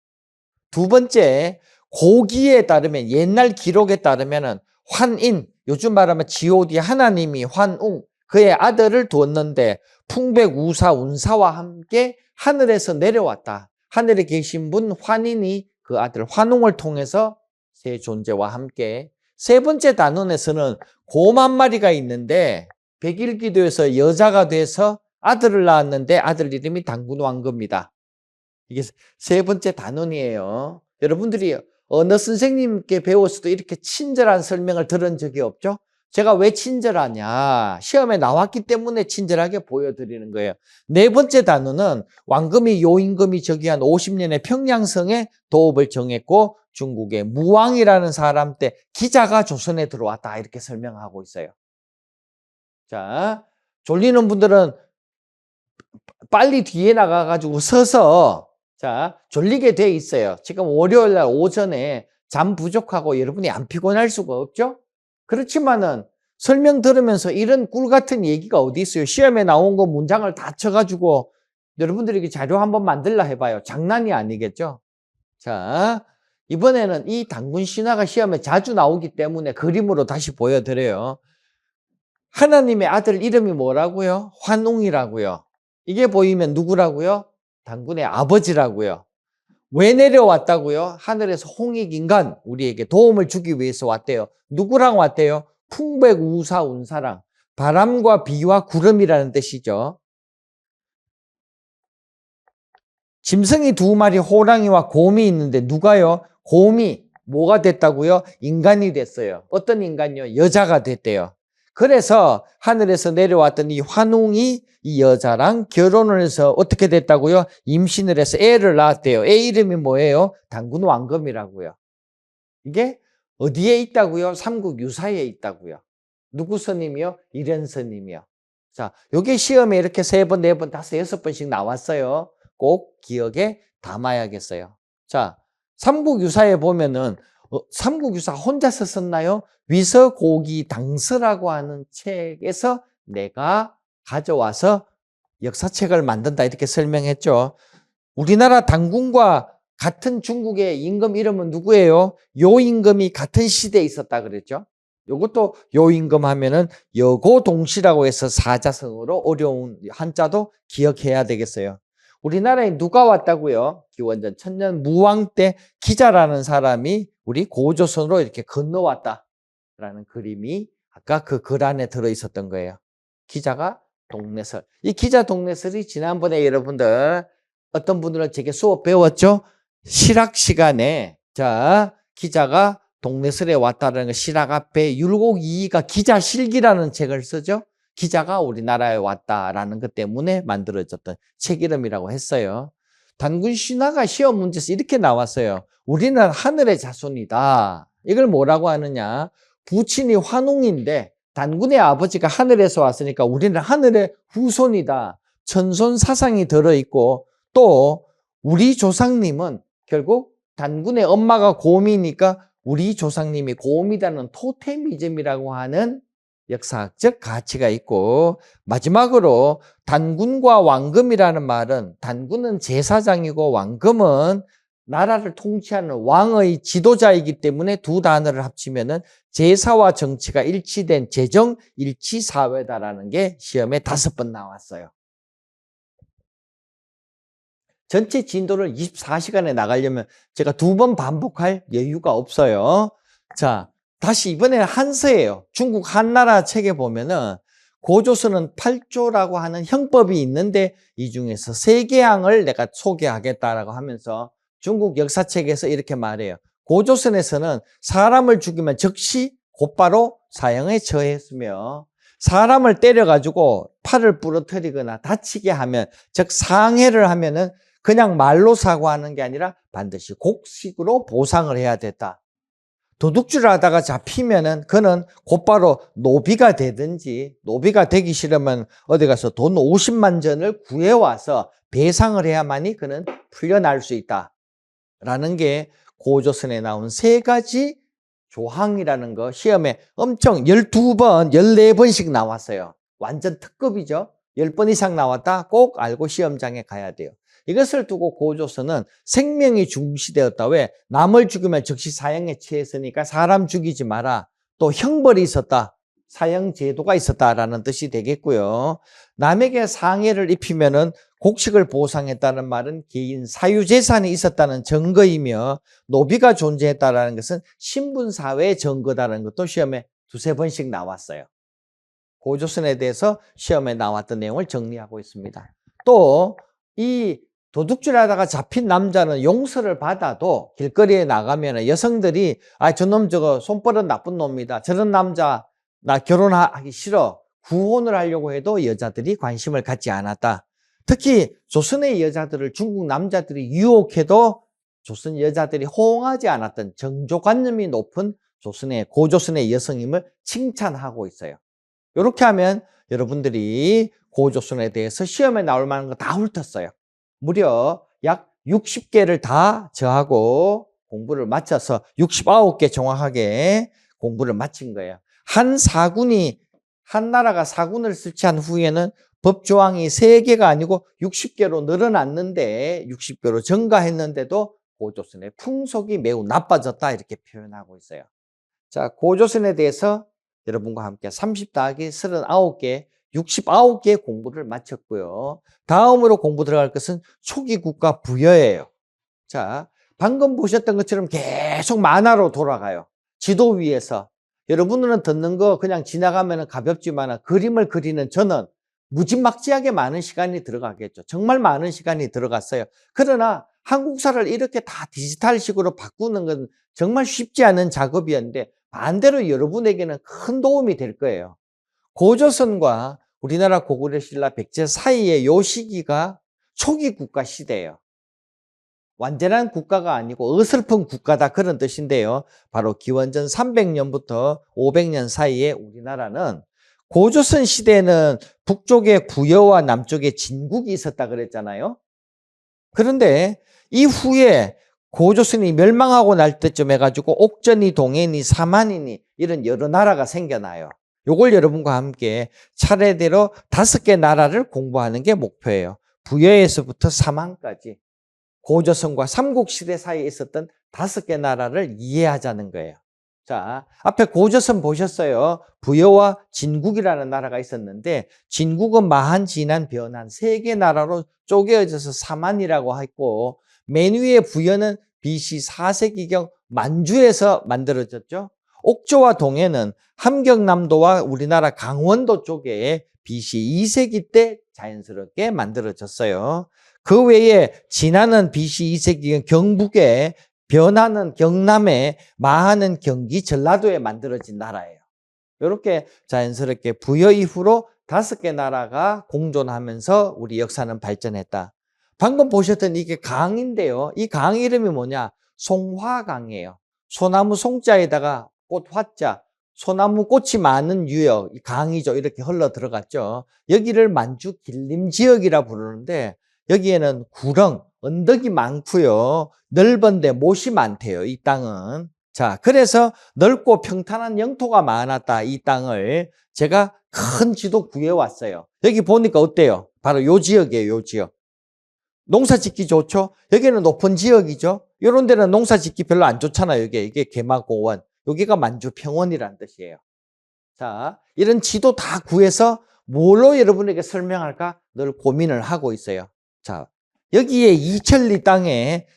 두 번째, 고기에 따르면 옛날 기록에 따르면은 환인, 요즘 말하면 God 하나님이 환웅, 그의 아들을 두었는데 풍백우사 운사와 함께 하늘에서 내려왔다. 하늘에 계신 분 환인이 그 아들 환웅을 통해서 새 존재와 함께. 세 번째 단원에서는 곰 한 마리가 있는데 백일기도에서 여자가 돼서 아들을 낳았는데 아들 이름이 단군왕금이다. 이게 세 번째 단원이에요. 여러분들이 어느 선생님께 배웠어도 이렇게 친절한 설명을 들은 적이 없죠? 제가 왜 친절하냐? 시험에 나왔기 때문에 친절하게 보여드리는 거예요. 네 번째 단원은 왕금이 요임금이 즉위한 50년의 평양성에 도읍을 정했고 중국의 무왕이라는 사람 때 기자가 조선에 들어왔다 이렇게 설명하고 있어요. 자, 졸리는 분들은 빨리 뒤에 나가가지고 서서 자, 졸리게 돼 있어요. 지금 월요일 날 오전에 잠 부족하고 여러분이 안 피곤할 수가 없죠? 그렇지만은 설명 들으면서 이런 꿀 같은 얘기가 어디 있어요? 시험에 나온 거 문장을 다 쳐가지고 여러분들에게 자료 한번 만들라 해봐요. 장난이 아니겠죠? 자, 이번에는 이 단군 신화가 시험에 자주 나오기 때문에 그림으로 다시 보여드려요. 하나님의 아들 이름이 뭐라고요? 환웅이라고요. 이게 보이면 누구라고요? 단군의 아버지라고요. 왜 내려왔다고요? 하늘에서 홍익인간 우리에게 도움을 주기 위해서 왔대요. 누구랑 왔대요? 풍백우사 운사랑 바람과 비와 구름이라는 뜻이죠. 짐승이 두 마리 호랑이와 곰이 있는데 누가요? 곰이 뭐가 됐다고요? 인간이 됐어요. 어떤 인간이요? 여자가 됐대요. 그래서 하늘에서 내려왔던 이 환웅이 이 여자랑 결혼을 해서 어떻게 됐다고요? 임신을 해서 애를 낳았대요. 애 이름이 뭐예요? 단군 왕금이라고요. 이게 어디에 있다고요? 삼국 유사에 있다고요. 누구 스님이요? 이련 스님이요. 자, 요게 시험에 이렇게 3번, 4번, 5, 6번씩 나왔어요. 꼭 기억에 담아야겠어요. 자, 삼국유사에 보면은 삼국유사 혼자서 썼나요? 위서고기 당서라고 하는 책에서 내가 가져와서 역사책을 만든다 이렇게 설명했죠. 우리나라 단군과 같은 중국의 임금 이름은 누구예요? 요임금이 같은 시대에 있었다 그랬죠. 이것도 요임금 하면은 여고동시라고 해서 사자성어로 어려운 한자도 기억해야 되겠어요. 우리나라에 누가 왔다고요? 기원전 천년 무왕 때 기자라는 사람이 우리 고조선으로 이렇게 건너왔다라는 그림이 아까 그 글 안에 들어있었던 거예요. 기자가 동네설. 이 기자 동네설이 지난번에 여러분들 어떤 분들은 제게 수업 배웠죠? 실학 시간에 자 기자가 동네설에 왔다는 거 실학 앞에 율곡이이가 기자실기라는 책을 쓰죠. 기자가 우리나라에 왔다라는 것 때문에 만들어졌던 책 이름이라고 했어요. 단군 신화가 시험 문제에서 이렇게 나왔어요. 우리는 하늘의 자손이다. 이걸 뭐라고 하느냐? 부친이 환웅인데 단군의 아버지가 하늘에서 왔으니까 우리는 하늘의 후손이다. 천손 사상이 들어있고 또 우리 조상님은 결국 단군의 엄마가 곰이니까 우리 조상님이 곰이라는 토테미즘이라고 하는 역사학적 가치가 있고 마지막으로 단군과 왕금이라는 말은 단군은 제사장이고 왕금은 나라를 통치하는 왕의 지도자이기 때문에 두 단어를 합치면은 제사와 정치가 일치된 제정 일치 사회다라는 게 시험에 5번 나왔어요. 전체 진도를 24시간에 나가려면 제가 2번 반복할 여유가 없어요. 자, 다시 이번에는 한서예요. 중국 한나라 책에 보면은 고조선은 8조라고 하는 형법이 있는데 이 중에서 3개항을 내가 소개하겠다라고 하면서 중국 역사책에서 이렇게 말해요. 고조선에서는 사람을 죽이면 즉시 곧바로 사형에 처했으며 사람을 때려가지고 팔을 부러뜨리거나 다치게 하면 즉 상해를 하면은 그냥 말로 사과하는 게 아니라 반드시 곡식으로 보상을 해야 됐다. 도둑질을 하다가 잡히면은 그는 곧바로 노비가 되든지 노비가 되기 싫으면 어디 가서 돈 50만 전을 구해와서 배상을 해야만이 그는 풀려날 수 있다라는 게 고조선에 나온 3가지 조항이라는 거 시험에 엄청 12번, 14번씩 나왔어요. 완전 특급이죠. 10번 이상 나왔다 꼭 알고 시험장에 가야 돼요. 이것을 두고 고조선은 생명이 중시되었다. 왜? 남을 죽이면 즉시 사형에 처했으니까 사람 죽이지 마라. 또 형벌이 있었다. 사형 제도가 있었다라는 뜻이 되겠고요. 남에게 상해를 입히면은 곡식을 보상했다는 말은 개인 사유재산이 있었다는 증거이며 노비가 존재했다는 것은 신분사회의 증거다라는 것도 시험에 두세 번씩 나왔어요. 고조선에 대해서 시험에 나왔던 내용을 정리하고 있습니다. 또 이 도둑질하다가 잡힌 남자는 용서를 받아도 길거리에 나가면 여성들이 저놈 저거 손버릇 나쁜 놈이다. 저런 남자 나 결혼하기 싫어. 구혼을 하려고 해도 여자들이 관심을 갖지 않았다. 특히 조선의 여자들을 중국 남자들이 유혹해도 조선 여자들이 호응하지 않았던 정조관념이 높은 고조선의 여성임을 칭찬하고 있어요. 이렇게 하면 여러분들이 고조선에 대해서 시험에 나올 만한 거 다 훑었어요. 무려 약 60개를 다 저하고 공부를 마쳐서 69개 정확하게 공부를 마친 거예요. 한 나라가 사군을 설치한 후에는 법조항이 3개가 아니고 60개로 늘어났는데 60개로 증가했는데도 고조선의 풍속이 매우 나빠졌다 이렇게 표현하고 있어요. 자, 고조선에 대해서 여러분과 함께 30 더하기 39개 69개 공부를 마쳤고요. 다음으로 공부 들어갈 것은 초기 국가 부여예요. 자, 방금 보셨던 것처럼 계속 만화로 돌아가요. 지도 위에서. 여러분들은 듣는 거 그냥 지나가면 가볍지만 그림을 그리는 저는 무지막지하게 많은 시간이 들어가겠죠. 정말 많은 시간이 들어갔어요. 그러나 한국사를 이렇게 다 디지털식으로 바꾸는 건 정말 쉽지 않은 작업이었는데 반대로 여러분에게는 큰 도움이 될 거예요. 고조선과 우리나라 고구려 신라 백제 사이의 요 시기가 초기 국가 시대예요. 완전한 국가가 아니고 어설픈 국가다 그런 뜻인데요. 바로 기원전 300년부터 500년 사이에 우리나라는 고조선 시대에는 북쪽에 부여와 남쪽에 진국이 있었다 그랬잖아요. 그런데 이후에 고조선이 멸망하고 날 때쯤 해가지고 옥전이, 동해니, 사만이니 이런 여러 나라가 생겨나요. 요걸 여러분과 함께 차례대로 5개 나라를 공부하는 게 목표예요. 부여에서부터 사만까지 고조선과 삼국시대 사이에 있었던 5개 나라를 이해하자는 거예요. 자, 앞에 고조선 보셨어요. 부여와 진국이라는 나라가 있었는데 진국은 마한, 진한, 변한 3개 나라로 쪼개져서 사만이라고 했고 맨 위에 부여는 BC 4세기경 만주에서 만들어졌죠. 옥조와 동해는 함경남도와 우리나라 강원도 쪽에 BC 2세기 때 자연스럽게 만들어졌어요. 그 외에 진안은 BC 2세기경 경북에, 변화는 경남에, 마하는 경기 전라도에 만들어진 나라예요. 이렇게 자연스럽게 부여 이후로 5개 나라가 공존하면서 우리 역사는 발전했다. 방금 보셨던 이게 강인데요. 이 강 이름이 뭐냐? 송화강이에요. 소나무 송자에다가 꽃 화자, 소나무 꽃이 많은 유역, 강이죠. 이렇게 흘러 들어갔죠. 여기를 만주 길림지역이라 부르는데 여기에는 구렁, 언덕이 많고요. 넓은데 못이 많대요. 이 땅은. 자, 그래서 넓고 평탄한 영토가 많았다. 이 땅을 제가 큰 지도 구해왔어요. 여기 보니까 어때요? 바로 요 지역이에요. 요 지역. 농사 짓기 좋죠? 여기는 높은 지역이죠? 이런 데는 농사 짓기 별로 안 좋잖아요. 이게 개마고원. 여기가 만주평원이라는 뜻이에요. 자, 이런 지도 다 구해서 뭘로 여러분에게 설명할까 늘 고민을 하고 있어요. 자, 여기에 이천리 땅에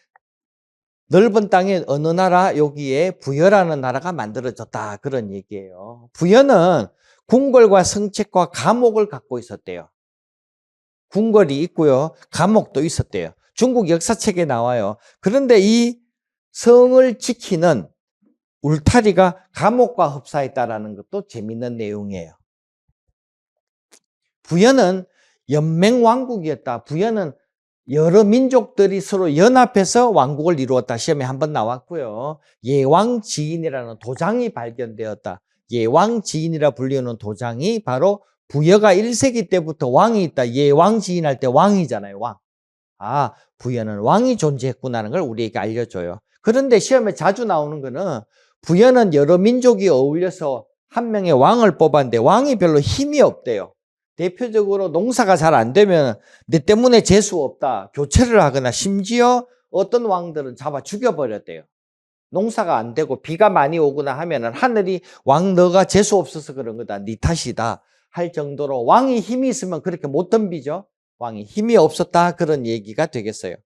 넓은 땅에 어느 나라 여기에 부여라는 나라가 만들어졌다 그런 얘기예요. 부여는 궁궐과 성책과 감옥을 갖고 있었대요. 궁궐이 있고요. 감옥도 있었대요. 중국 역사책에 나와요. 그런데 이 성을 지키는 울타리가 감옥과 흡사했다라는 것도 재밌는 내용이에요. 부여는 연맹왕국이었다. 부여는 여러 민족들이 서로 연합해서 왕국을 이루었다. 시험에 한번 나왔고요. 예왕지인이라는 도장이 발견되었다. 예왕지인이라 불리는 도장이 바로 부여가 1세기 때부터 왕이 있다. 예왕지인 할 때 왕이잖아요. 왕. 아, 부여는 왕이 존재했구나는 걸 우리에게 알려줘요. 그런데 시험에 자주 나오는 거는 부여는 여러 민족이 어울려서 한 명의 왕을 뽑았는데 왕이 별로 힘이 없대요. 대표적으로 농사가 잘 안 되면 내 때문에 재수 없다, 교체를 하거나 심지어 어떤 왕들은 잡아 죽여버렸대요. 농사가 안 되고 비가 많이 오거나 하면은 하늘이 왕 너가 재수 없어서 그런 거다, 네 탓이다 할 정도로 왕이 힘이 있으면 그렇게 못 덤비죠. 왕이 힘이 없었다, 그런 얘기가 되겠어요.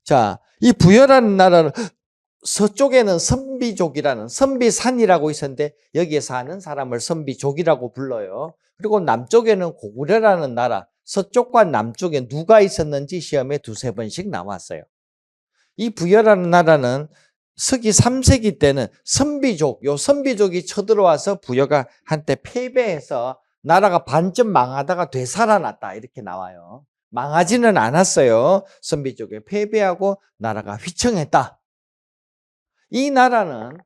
자, 이 부여라는 나라는 서쪽에는 선비족이라는 선비산이라고 있었는데 여기에 사는 사람을 선비족이라고 불러요. 그리고 남쪽에는 고구려라는 나라, 서쪽과 남쪽에 누가 있었는지 시험에 두세 번씩 나왔어요. 이 부여라는 나라는 서기 3세기 때는 선비족, 요 선비족이 쳐들어와서 부여가 한때 패배해서 나라가 반쯤 망하다가 되살아났다, 이렇게 나와요. 망하지는 않았어요. 선비족에 패배하고 나라가 휘청했다. 이 나라는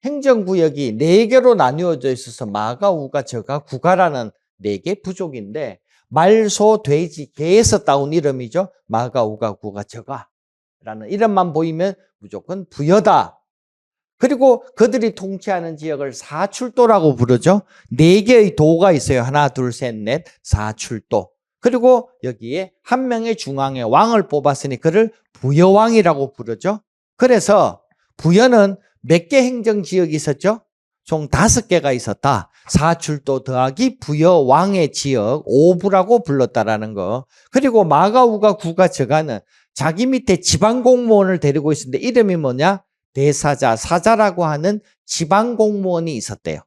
행정구역이 4개로 나누어져 있어서 마가, 우가, 저가, 구가라는 4개 부족인데 말, 소, 돼지, 개에서 따온 이름이죠. 마가, 우가, 구가, 저가 라는 이름만 보이면 무조건 부여다. 그리고 그들이 통치하는 지역을 사출도라고 부르죠. 4개의 도가 있어요. 하나, 둘, 셋, 넷, 사출도. 그리고 여기에 한 명의 중앙에 왕을 뽑았으니 그를 부여왕이라고 부르죠. 그래서 부여는 몇 개 행정지역이 있었죠? 총 5개가 있었다. 사출도 더하기 부여왕의 지역 5부라고 불렀다라는 거. 그리고 마가, 우가, 구가, 저가는 자기 밑에 지방공무원을 데리고 있었는데 이름이 뭐냐? 대사자, 사자라고 하는 지방공무원이 있었대요.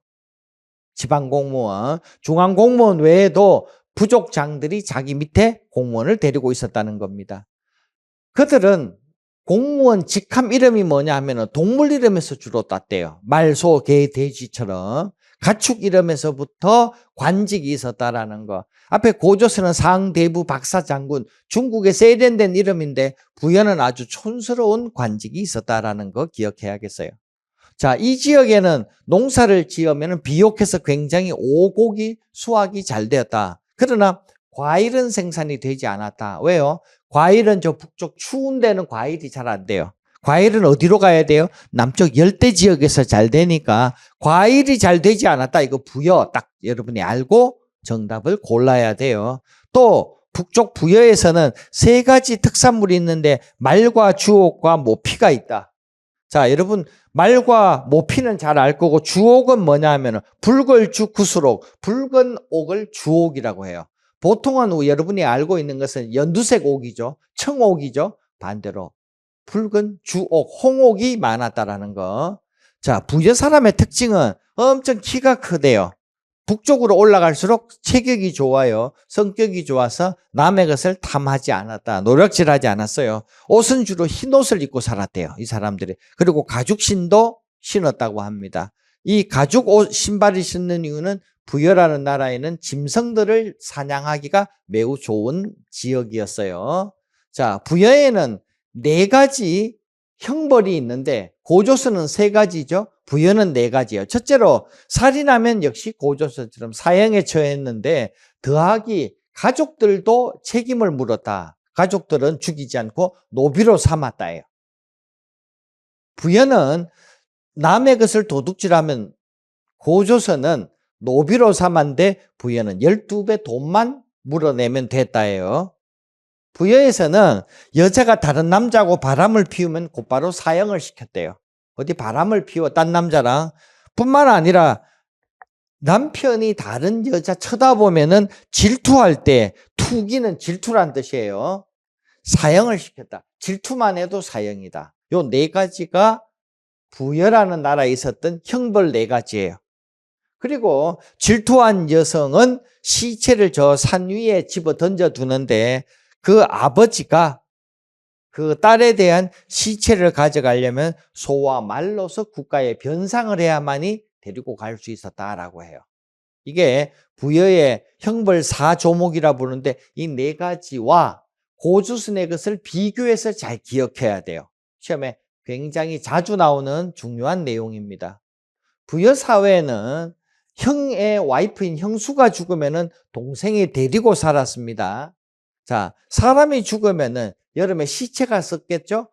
지방공무원, 중앙공무원 외에도 부족장들이 자기 밑에 공무원을 데리고 있었다는 겁니다. 그들은 공무원 직함 이름이 뭐냐 하면 동물 이름에서 주로 땄대요. 말, 소, 개, 돼지처럼 가축 이름에서부터 관직이 있었다라는 거. 앞에 고조선은 상대부 박사장군, 중국의 세련된 이름인데 부여는 아주 촌스러운 관직이 있었다라는 거 기억해야겠어요. 자, 이 지역에는 농사를 지으면 비옥해서 굉장히 오곡이 수확이 잘 되었다. 그러나 과일은 생산이 되지 않았다. 왜요? 과일은 저 북쪽 추운 데는 과일이 잘 안 돼요. 과일은 어디로 가야 돼요? 남쪽 열대 지역에서 잘 되니까 과일이 잘 되지 않았다. 이거 부여 딱 여러분이 알고 정답을 골라야 돼요. 또 북쪽 부여에서는 3가지 특산물이 있는데 말과 주옥과 모피가 있다. 자, 여러분 말과 모피는 잘 알 거고 주옥은 뭐냐 하면 붉을주 구수록, 붉은 옥을 주옥이라고 해요. 보통은 여러분이 알고 있는 것은 연두색 옥이죠. 청옥이죠. 반대로 붉은 주옥, 홍옥이 많았다라는 거. 자, 부여 사람의 특징은 엄청 키가 크대요. 북쪽으로 올라갈수록 체격이 좋아요. 성격이 좋아서 남의 것을 탐하지 않았다. 노력질하지 않았어요. 옷은 주로 흰 옷을 입고 살았대요, 이 사람들이. 그리고 가죽신도 신었다고 합니다. 이 가죽 옷, 신발을 신는 이유는 부여라는 나라에는 짐승들을 사냥하기가 매우 좋은 지역이었어요. 자, 부여에는 4가지 형벌이 있는데 고조선은 3가지죠. 부여는 4가지예요. 첫째로 살인하면 역시 고조선처럼 사형에 처했는데 더하기 가족들도 책임을 물었다. 가족들은 죽이지 않고 노비로 삼았다예요. 부여는 남의 것을 도둑질하면 고조선은 노비로 삼았는데 부여는 12배 돈만 물어내면 됐다예요. 부여에서는 여자가 다른 남자하고 바람을 피우면 곧바로 사형을 시켰대요. 어디 바람을 피워 딴 남자랑. 뿐만 아니라 남편이 다른 여자 쳐다보면은 질투할 때, 투기는 질투란 뜻이에요. 사형을 시켰다. 질투만 해도 사형이다. 요 4가지가 부여라는 나라에 있었던 형벌 4가지예요. 그리고 질투한 여성은 시체를 저 산 위에 집어 던져 두는데 그 아버지가 그 딸에 대한 시체를 가져가려면 소와 말로서 국가에 변상을 해야만이 데리고 갈 수 있었다라고 해요. 이게 부여의 형벌 4조목이라 부르는데 이 4가지와 고조선의 것을 비교해서 잘 기억해야 돼요. 시험에 굉장히 자주 나오는 중요한 내용입니다. 부여 사회는 형의 와이프인 형수가 죽으면은 동생이 데리고 살았습니다. 자, 사람이 죽으면은 여름에 시체가 썩겠죠?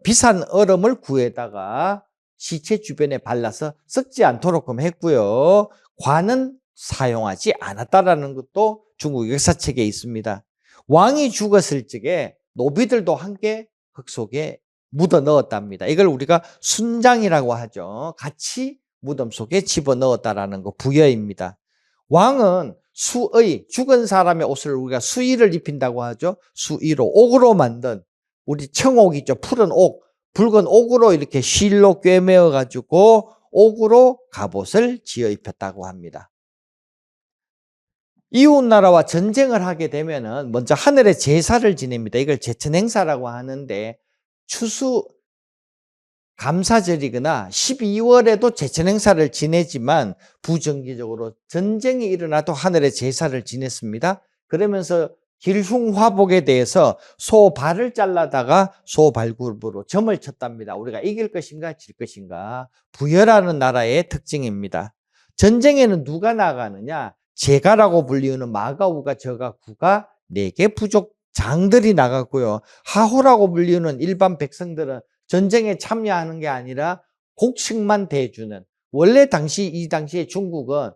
비싼 얼음을 구해다가 시체 주변에 발라서 썩지 않도록 했고요. 관은 사용하지 않았다라는 것도 중국 역사책에 있습니다. 왕이 죽었을 적에 노비들도 함께 흙 속에 묻어 넣었답니다. 이걸 우리가 순장이라고 하죠. 같이 무덤 속에 집어 넣었다라는 거 부여입니다. 왕은 수의, 죽은 사람의 옷을 우리가 수의를 입힌다고 하죠. 수의로, 옥으로 만든 우리 청옥 있죠. 푸른 옥, 붉은 옥으로 이렇게 실로 꿰매어 가지고 옥으로 갑옷을 지어 입혔다고 합니다. 이웃나라와 전쟁을 하게 되면은 먼저 하늘에 제사를 지냅니다. 이걸 제천행사라고 하는데 추수 감사절이거나 12월에도 제천행사를 지내지만 부정기적으로 전쟁이 일어나도 하늘에 제사를 지냈습니다. 그러면서 길흉화복에 대해서 소 발을 잘라다가 소 발굽으로 점을 쳤답니다. 우리가 이길 것인가 질 것인가. 부여라는 나라의 특징입니다. 전쟁에는 누가 나가느냐? 제가라고 불리우는 마가우가 저가 구가 4개 부족 장들이 나갔고요. 하호라고 불리우는 일반 백성들은 전쟁에 참여하는 게 아니라 곡식만 대주는, 원래 이 당시에 중국은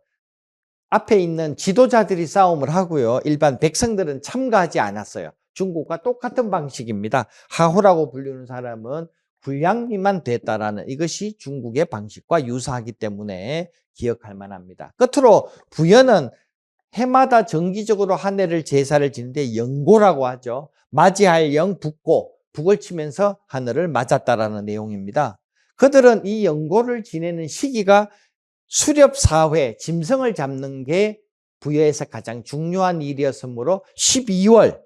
앞에 있는 지도자들이 싸움을 하고요. 일반 백성들은 참가하지 않았어요. 중국과 똑같은 방식입니다. 하호라고 불리는 사람은 군량미만 됐다라는 이것이 중국의 방식과 유사하기 때문에 기억할 만합니다. 끝으로 부여는 해마다 정기적으로 한 해를 제사를 지는데 영고라고 하죠. 맞이할 영 북고, 북을 치면서 하늘을 맞았다라는 내용입니다. 그들은 이 영고를 지내는 시기가 수렵사회, 짐승을 잡는 게 부여에서 가장 중요한 일이었으므로 12월,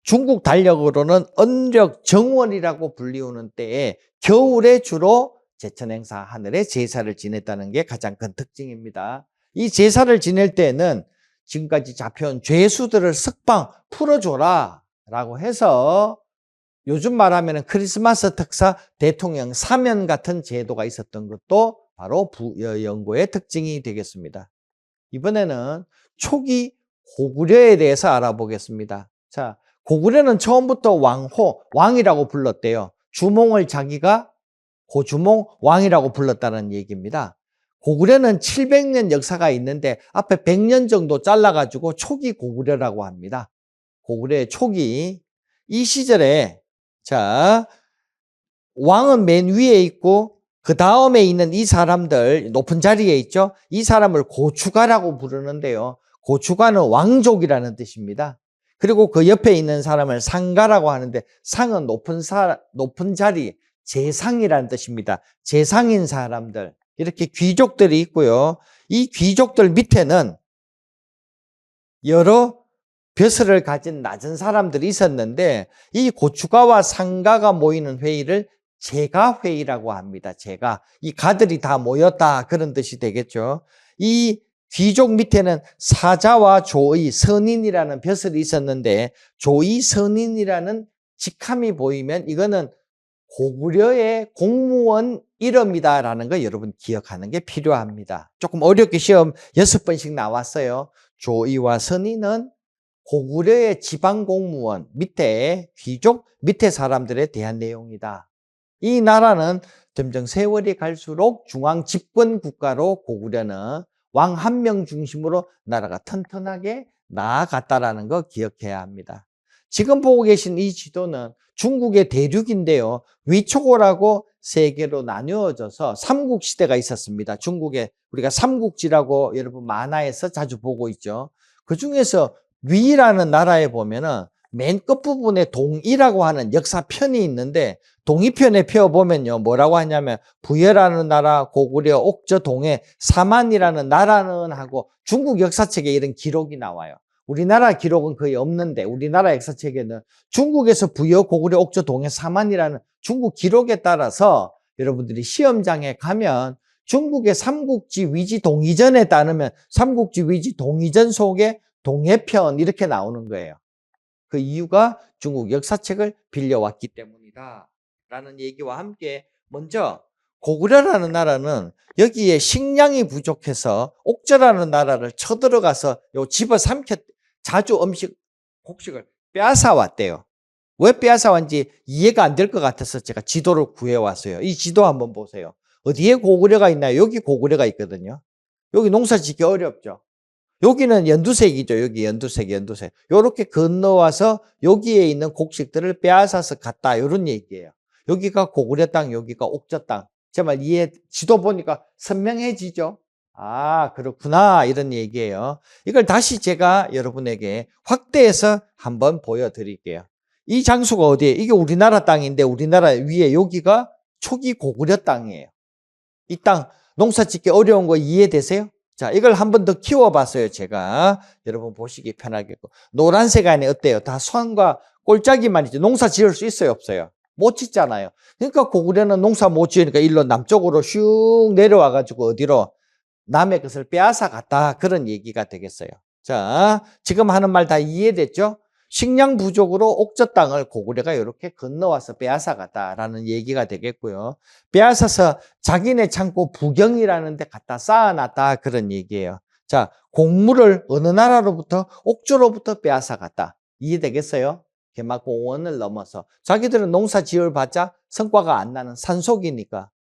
중국 달력으로는 언력 정월이라고 불리우는 때에 겨울에 주로 제천행사 하늘에 제사를 지냈다는 게 가장 큰 특징입니다. 이 제사를 지낼 때는 지금까지 잡혀온 죄수들을 석방 풀어줘라 라고 해서 요즘 말하면 크리스마스 특사 대통령 사면 같은 제도가 있었던 것도 바로 부여영고의 특징이 되겠습니다. 이번에는 초기 고구려에 대해서 알아보겠습니다. 자, 고구려는 처음부터 왕이라고 불렀대요. 주몽을 자기가 고주몽 왕이라고 불렀다는 얘기입니다. 고구려는 700년 역사가 있는데 앞에 100년 정도 잘라가지고 초기 고구려라고 합니다. 고구려의 초기. 이 시절에 자, 왕은 맨 위에 있고 그 다음에 있는 이 사람들, 높은 자리에 있죠. 이 사람을 고추가라고 부르는데요. 고추가는 왕족이라는 뜻입니다. 그리고 그 옆에 있는 사람을 상가라고 하는데 상은 높은 자리, 재상이라는 뜻입니다. 재상인 사람들, 이렇게 귀족들이 있고요. 이 귀족들 밑에는 여러 벼슬을 가진 낮은 사람들이 있었는데 이 고추가와 상가가 모이는 회의를 제가회의라고 합니다. 이 가들이 다 모였다 그런 뜻이 되겠죠. 이 귀족 밑에는 사자와 조의, 선인이라는 벼슬이 있었는데 조의, 선인이라는 직함이 보이면 이거는 고구려의 공무원 이름이다라는 거 여러분 기억하는 게 필요합니다. 조금 어렵게 시험 6번씩 나왔어요. 조의와 선인은 고구려의 지방공무원 밑에 귀족 밑에 사람들에 대한 내용이다. 이 나라는 점점 세월이 갈수록 중앙 집권 국가로 고구려는 왕 한 명 중심으로 나라가 튼튼하게 나아갔다라는 거 기억해야 합니다. 지금 보고 계신 이 지도는 중국의 대륙인데요. 위초고라고 세 개로 나누어져서 삼국시대가 있었습니다. 중국에 우리가 삼국지라고 여러분 만화에서 자주 보고 있죠. 그 중에서 위라는 나라에 보면은 맨 끝부분에 동이라고 하는 역사편이 있는데 동이편에 펴보면요. 뭐라고 하냐면 부여라는 나라, 고구려, 옥저, 동해, 사만이라는 나라는 하고 중국 역사책에 이런 기록이 나와요. 우리나라 기록은 거의 없는데 우리나라 역사책에는 중국에서 부여, 고구려, 옥저, 동해, 사만이라는 중국 기록에 따라서 여러분들이 시험장에 가면 중국의 삼국지 위지 동이전에 따르면 삼국지 위지 동이전 속에 동해편 이렇게 나오는 거예요. 그 이유가 중국 역사책을 빌려왔기 때문이다 라는 얘기와 함께 먼저 고구려라는 나라는 여기에 식량이 부족해서 옥저라는 나라를 쳐들어가서 집어삼켰 자주 곡식을 빼앗아 왔대요. 왜 빼앗아 왔는지 이해가 안 될 것 같아서 제가 지도를 구해왔어요. 이 지도 한번 보세요. 어디에 고구려가 있나요? 여기 고구려가 있거든요. 여기 농사 짓기 어렵죠. 여기는 연두색이죠. 여기 연두색. 요렇게 건너와서 여기에 있는 곡식들을 빼앗아서 갔다. 이런 얘기예요. 여기가 고구려 땅, 여기가 옥저 땅. 정말 지도 보니까 선명해지죠. 아, 그렇구나. 이런 얘기예요. 이걸 다시 제가 여러분에게 확대해서 한번 보여드릴게요. 이 장소가 어디예요? 이게 우리나라 땅인데 우리나라 위에 여기가 초기 고구려 땅이에요. 이 땅 농사 짓기 어려운 거 이해되세요? 자, 이걸 한 번 더 키워봤어요, 제가. 여러분 보시기 편하겠고. 노란색 안에 어때요? 다 선과 꼴짝이만 있죠. 농사 지을 수 있어요, 없어요? 못 짓잖아요. 그러니까 고구려는 농사 못 지으니까 일로 남쪽으로 슉 내려와가지고 어디로? 남의 것을 빼앗아 갔다. 그런 얘기가 되겠어요. 자, 지금 하는 말 다 이해됐죠? 식량 부족으로 옥저 땅을 고구려가 이렇게 건너와서 빼앗아 갔다라는 얘기가 되겠고요. 빼앗아서 자기네 창고 부경이라는 데 갖다 쌓아놨다. 그런 얘기예요. 자, 곡물을 어느 나라로부터? 옥저로부터 빼앗아 갔다. 이해되겠어요? 개막공원을 넘어서. 자기들은 농사 지을 봤자 성과가 안 나는 산속이니까.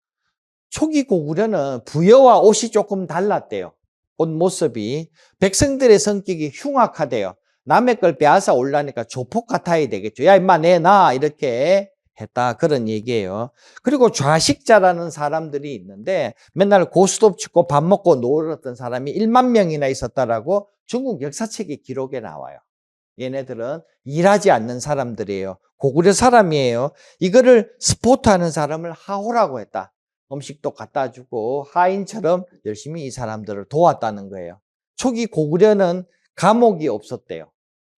초기 고구려는 부여와 옷이 조금 달랐대요. 옷 모습이. 백성들의 성격이 흉악하대요. 남의 걸 빼앗아 올라니까 조폭 같아야 되겠죠. 야, 임마, 내놔. 이렇게 했다. 그런 얘기예요. 그리고 좌식자라는 사람들이 있는데 맨날 고스톱 치고 밥 먹고 놀았던 사람이 1만 명이나 있었다라고 중국 역사책의 기록에 나와요. 얘네들은 일하지 않는 사람들이에요. 고구려 사람이에요. 이거를 스포트하는 사람을 하호라고 했다. 음식도 갖다 주고 하인처럼 열심히 이 사람들을 도왔다는 거예요. 초기 고구려는 감옥이 없었대요.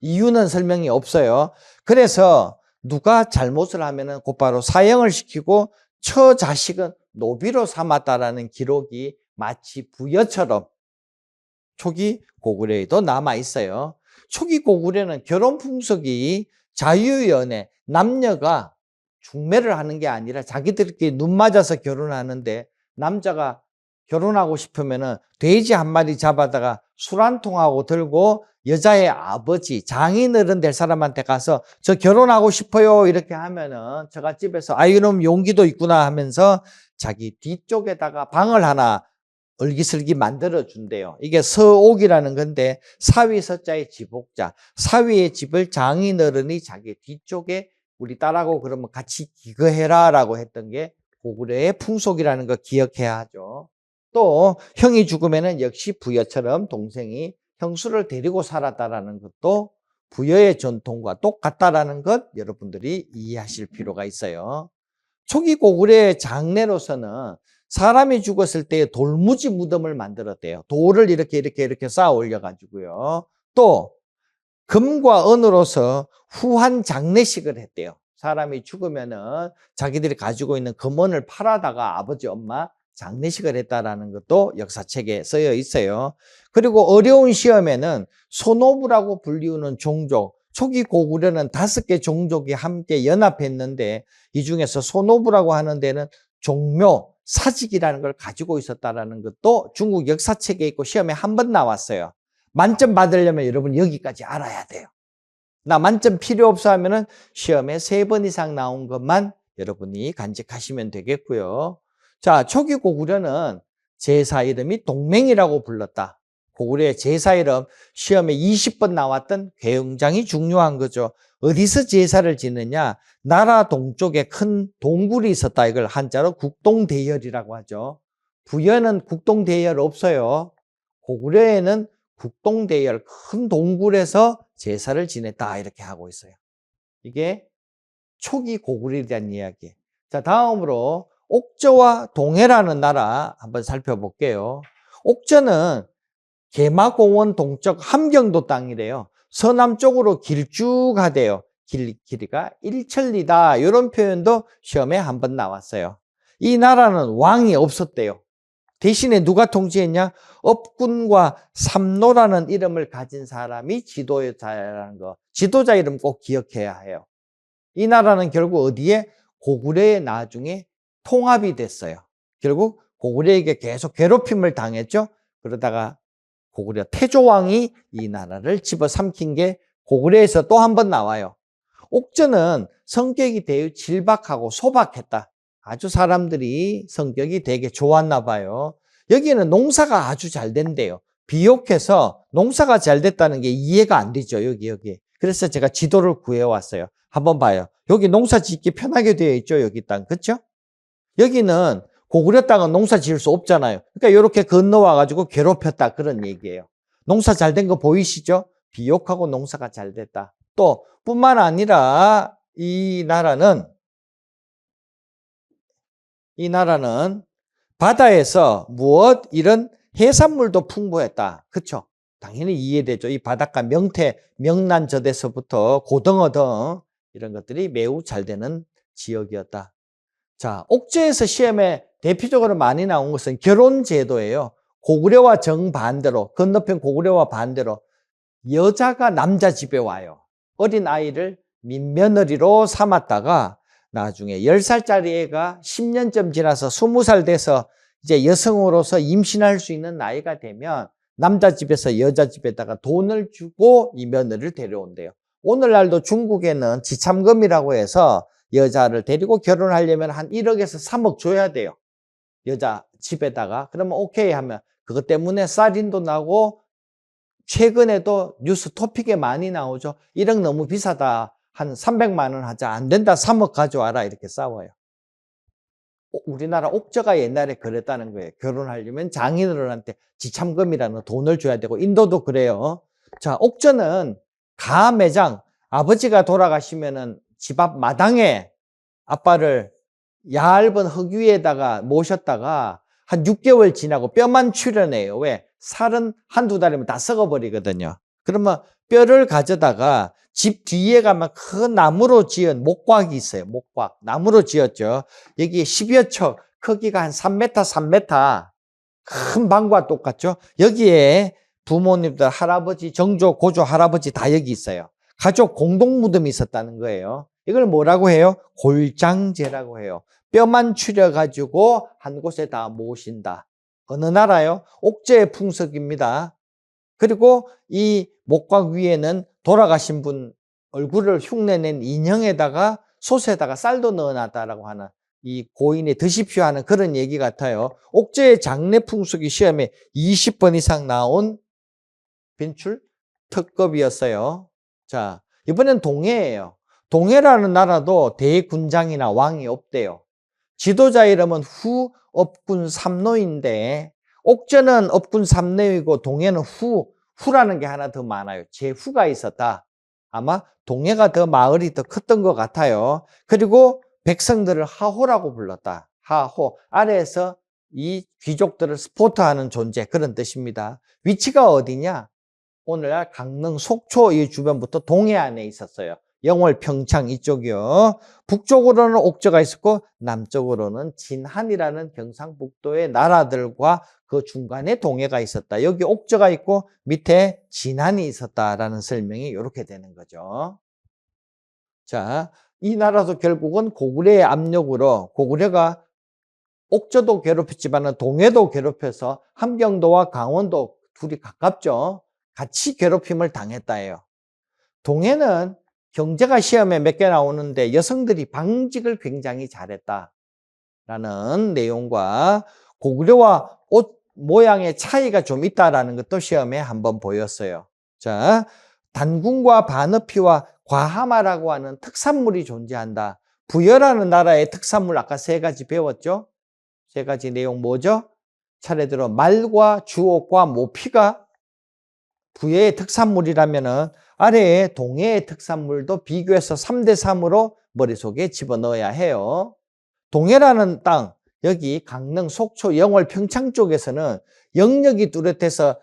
이유는 설명이 없어요. 그래서 누가 잘못을 하면은 곧바로 사형을 시키고 처자식은 노비로 삼았다라는 기록이 마치 부여처럼 초기 고구려에도 남아 있어요. 초기 고구려는 결혼 풍속이 자유연애, 남녀가 중매를 하는 게 아니라 자기들끼리 눈 맞아서 결혼하는데 남자가 결혼하고 싶으면은 돼지 한 마리 잡아다가 술 한 통하고 들고 여자의 아버지, 장인어른 될 사람한테 가서 저 결혼하고 싶어요 이렇게 하면은 저갓집에서 아 이놈 용기도 있구나 하면서 자기 뒤쪽에다가 방을 하나 을기슬기 만들어 준대요. 이게 서옥이라는 건데 사위 서자의 집옥자, 사위의 집을 장인어른이 자기 뒤쪽에 우리 딸하고 그러면 같이 기거해라 라고 했던 게 고구려의 풍속이라는 거 기억해야 하죠. 또 형이 죽으면은 역시 부여처럼 동생이 형수를 데리고 살았다라는 것도 부여의 전통과 똑같다라는 것 여러분들이 이해하실 필요가 있어요. 초기 고구려의 장례로서는 사람이 죽었을 때 돌무지 무덤을 만들었대요. 돌을 이렇게 쌓아 올려가지고요. 또 금과 은으로서 후한 장례식을 했대요. 사람이 죽으면은 자기들이 가지고 있는 금원을 팔아다가 아버지, 엄마 장례식을 했다라는 것도 역사책에 쓰여 있어요. 그리고 어려운 시험에는 소노부라고 불리우는 종족, 초기 고구려는 5개 종족이 함께 연합했는데 이 중에서 소노부라고 하는 데는 종묘, 사직이라는 걸 가지고 있었다는 것도 중국 역사책에 있고 시험에 한 번 나왔어요. 만점 받으려면 여러분 여기까지 알아야 돼요. 나 만점 필요 없어 하면은 시험에 3번 이상 나온 것만 여러분이 간직하시면 되겠고요. 자, 초기 고구려는 제사 이름이 동맹이라고 불렀다. 고구려의 제사 이름 시험에 20번 나왔던 괴흥장이 중요한 거죠. 어디서 제사를 지느냐? 나라 동쪽에 큰 동굴이 있었다. 이걸 한자로 국동대열이라고 하죠. 부여는 국동대열 없어요. 고구려에는 국동대열 큰 동굴에서 제사를 지냈다 이렇게 하고 있어요. 이게 초기 고구려에 대한 이야기. 자, 다음으로 옥저와 동해라는 나라 한번 살펴볼게요. 옥저는 계마공원 동쪽 함경도 땅이래요. 서남쪽으로 길쭉하대요. 길이가 1천리다. 이런 표현도 시험에 한번 나왔어요. 이 나라는 왕이 없었대요. 대신에 누가 통치했냐? 업군과 삼노라는 이름을 가진 사람이 지도자라는 거. 지도자 이름 꼭 기억해야 해요. 이 나라는 결국 어디에? 고구려에 나중에 통합이 됐어요. 결국 고구려에게 계속 괴롭힘을 당했죠. 그러다가 고구려 태조왕이 이 나라를 집어삼킨 게 고구려에서 또 한 번 나와요. 옥저는 성격이 되게 질박하고 소박했다. 아주 사람들이 성격이 되게 좋았나 봐요. 여기는 농사가 아주 잘 된대요. 비옥해서 농사가 잘 됐다는 게 이해가 안 되죠. 여기. 그래서 제가 지도를 구해왔어요. 한번 봐요. 여기 농사 짓기 편하게 되어 있죠. 여기 땅. 그렇죠? 여기는 고구려 땅은 농사 지을 수 없잖아요. 그러니까 이렇게 건너와가지고 괴롭혔다. 그런 얘기예요. 농사 잘 된 거 보이시죠? 비옥하고 농사가 잘 됐다. 또 뿐만 아니라 이 나라는 바다에서 이런 해산물도 풍부했다. 그렇죠? 당연히 이해되죠. 이 바닷가 명태, 명란젓에서부터 고등어 등 이런 것들이 매우 잘 되는 지역이었다. 자, 옥저에서 시험에 대표적으로 많이 나온 것은 결혼제도예요. 고구려와 정반대로, 건너편 고구려와 반대로 여자가 남자 집에 와요. 어린 아이를 민며느리로 삼았다가 나중에 10살짜리 애가 10년쯤 지나서 20살 돼서 이제 여성으로서 임신할 수 있는 나이가 되면 남자 집에서 여자 집에다가 돈을 주고 이 며느리를 데려온대요. 오늘날도 중국에는 지참금이라고 해서 여자를 데리고 결혼하려면 한 1억에서 3억 줘야 돼요. 여자 집에다가. 그러면 오케이 하면 그것 때문에 살인도 나고 최근에도 뉴스 토픽에 많이 나오죠. 1억 너무 비싸다. 한 300만 원 하자. 안 된다. 3억 가져와라. 이렇게 싸워요. 우리나라 옥저가 옛날에 그랬다는 거예요. 결혼하려면 장인어른한테 지참금이라는 돈을 줘야 되고, 인도도 그래요. 자, 옥저는 가매장, 아버지가 돌아가시면은 집 앞 마당에 아빠를 얇은 흙 위에다가 모셨다가 한 6개월 지나고 뼈만 출연해요. 왜? 살은 한두 달이면 다 썩어버리거든요. 그러면 뼈를 가져다가 집 뒤에 가면 큰 나무로 지은 목곽이 있어요. 목곽. 나무로 지었죠. 여기 10여 척, 크기가 한 3m, 3m. 큰 방과 똑같죠. 여기에 부모님들, 할아버지, 정조, 고조, 할아버지 다 여기 있어요. 가족 공동 무덤이 있었다는 거예요. 이걸 뭐라고 해요? 골장제라고 해요. 뼈만 추려가지고 한 곳에 다 모신다. 어느 나라요? 옥저의 풍습입니다. 그리고 이 목곽 위에는 돌아가신 분 얼굴을 흉내낸 인형에다가 솥에다가 쌀도 넣어놨다라고 하는, 이 고인이 드십시오 하는 그런 얘기 같아요. 옥저의 장례 풍속이 시험에 20번 이상 나온 빈출 특급이었어요. 자, 이번엔 동해예요. 동해라는 나라도 대군장이나 왕이 없대요. 지도자 이름은 후업군 삼노인데, 옥저는 업군 삼노이고 동해는 후라는 게 하나 더 많아요. 제후가 있었다. 아마 동해가 더 마을이 더 컸던 것 같아요. 그리고 백성들을 하호라고 불렀다. 하호. 아래에서 이 귀족들을 스포트하는 존재, 그런 뜻입니다. 위치가 어디냐? 오늘날 강릉 속초 이 주변부터 동해안에 있었어요. 영월 평창 이쪽이요. 북쪽으로는 옥저가 있었고 남쪽으로는 진한이라는 경상북도의 나라들과 그 중간에 동해가 있었다. 여기 옥저가 있고 밑에 진한이 있었다라는 설명이 이렇게 되는 거죠. 자, 이 나라도 결국은 고구려의 압력으로, 고구려가 옥저도 괴롭혔지만 동해도 괴롭혀서 함경도와 강원도 둘이 가깝죠. 같이 괴롭힘을 당했다예요. 동해는 경제가 시험에 몇 개 나오는데 여성들이 방직을 굉장히 잘했다라는 내용과 고구려와 옷 모양의 차이가 좀 있다라는 것도 시험에 한번 보였어요. 자, 단군과 바느피와 과하마라고 하는 특산물이 존재한다. 부여라는 나라의 특산물 아까 3가지 배웠죠? 3가지 내용 뭐죠? 차례대로 말과 주옥과 모피가 부여의 특산물이라면은 아래에 동해의 특산물도 비교해서 3대3으로 머릿속에 집어넣어야 해요. 동해라는 땅, 여기 강릉, 속초, 영월, 평창 쪽에서는 영역이 뚜렷해서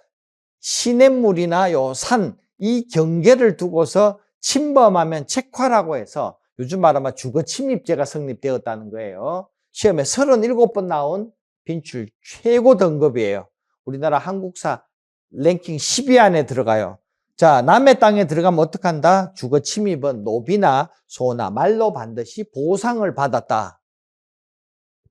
시냇물이나 요 산, 이 경계를 두고서 침범하면 책화라고 해서 요즘 말하면 주거침입죄가 성립되었다는 거예요. 시험에 37번 나온 빈출 최고 등급이에요. 우리나라 한국사 랭킹 10위 안에 들어가요. 자, 남의 땅에 들어가면 어떡한다? 주거 침입은 노비나 소나 말로 반드시 보상을 받았다.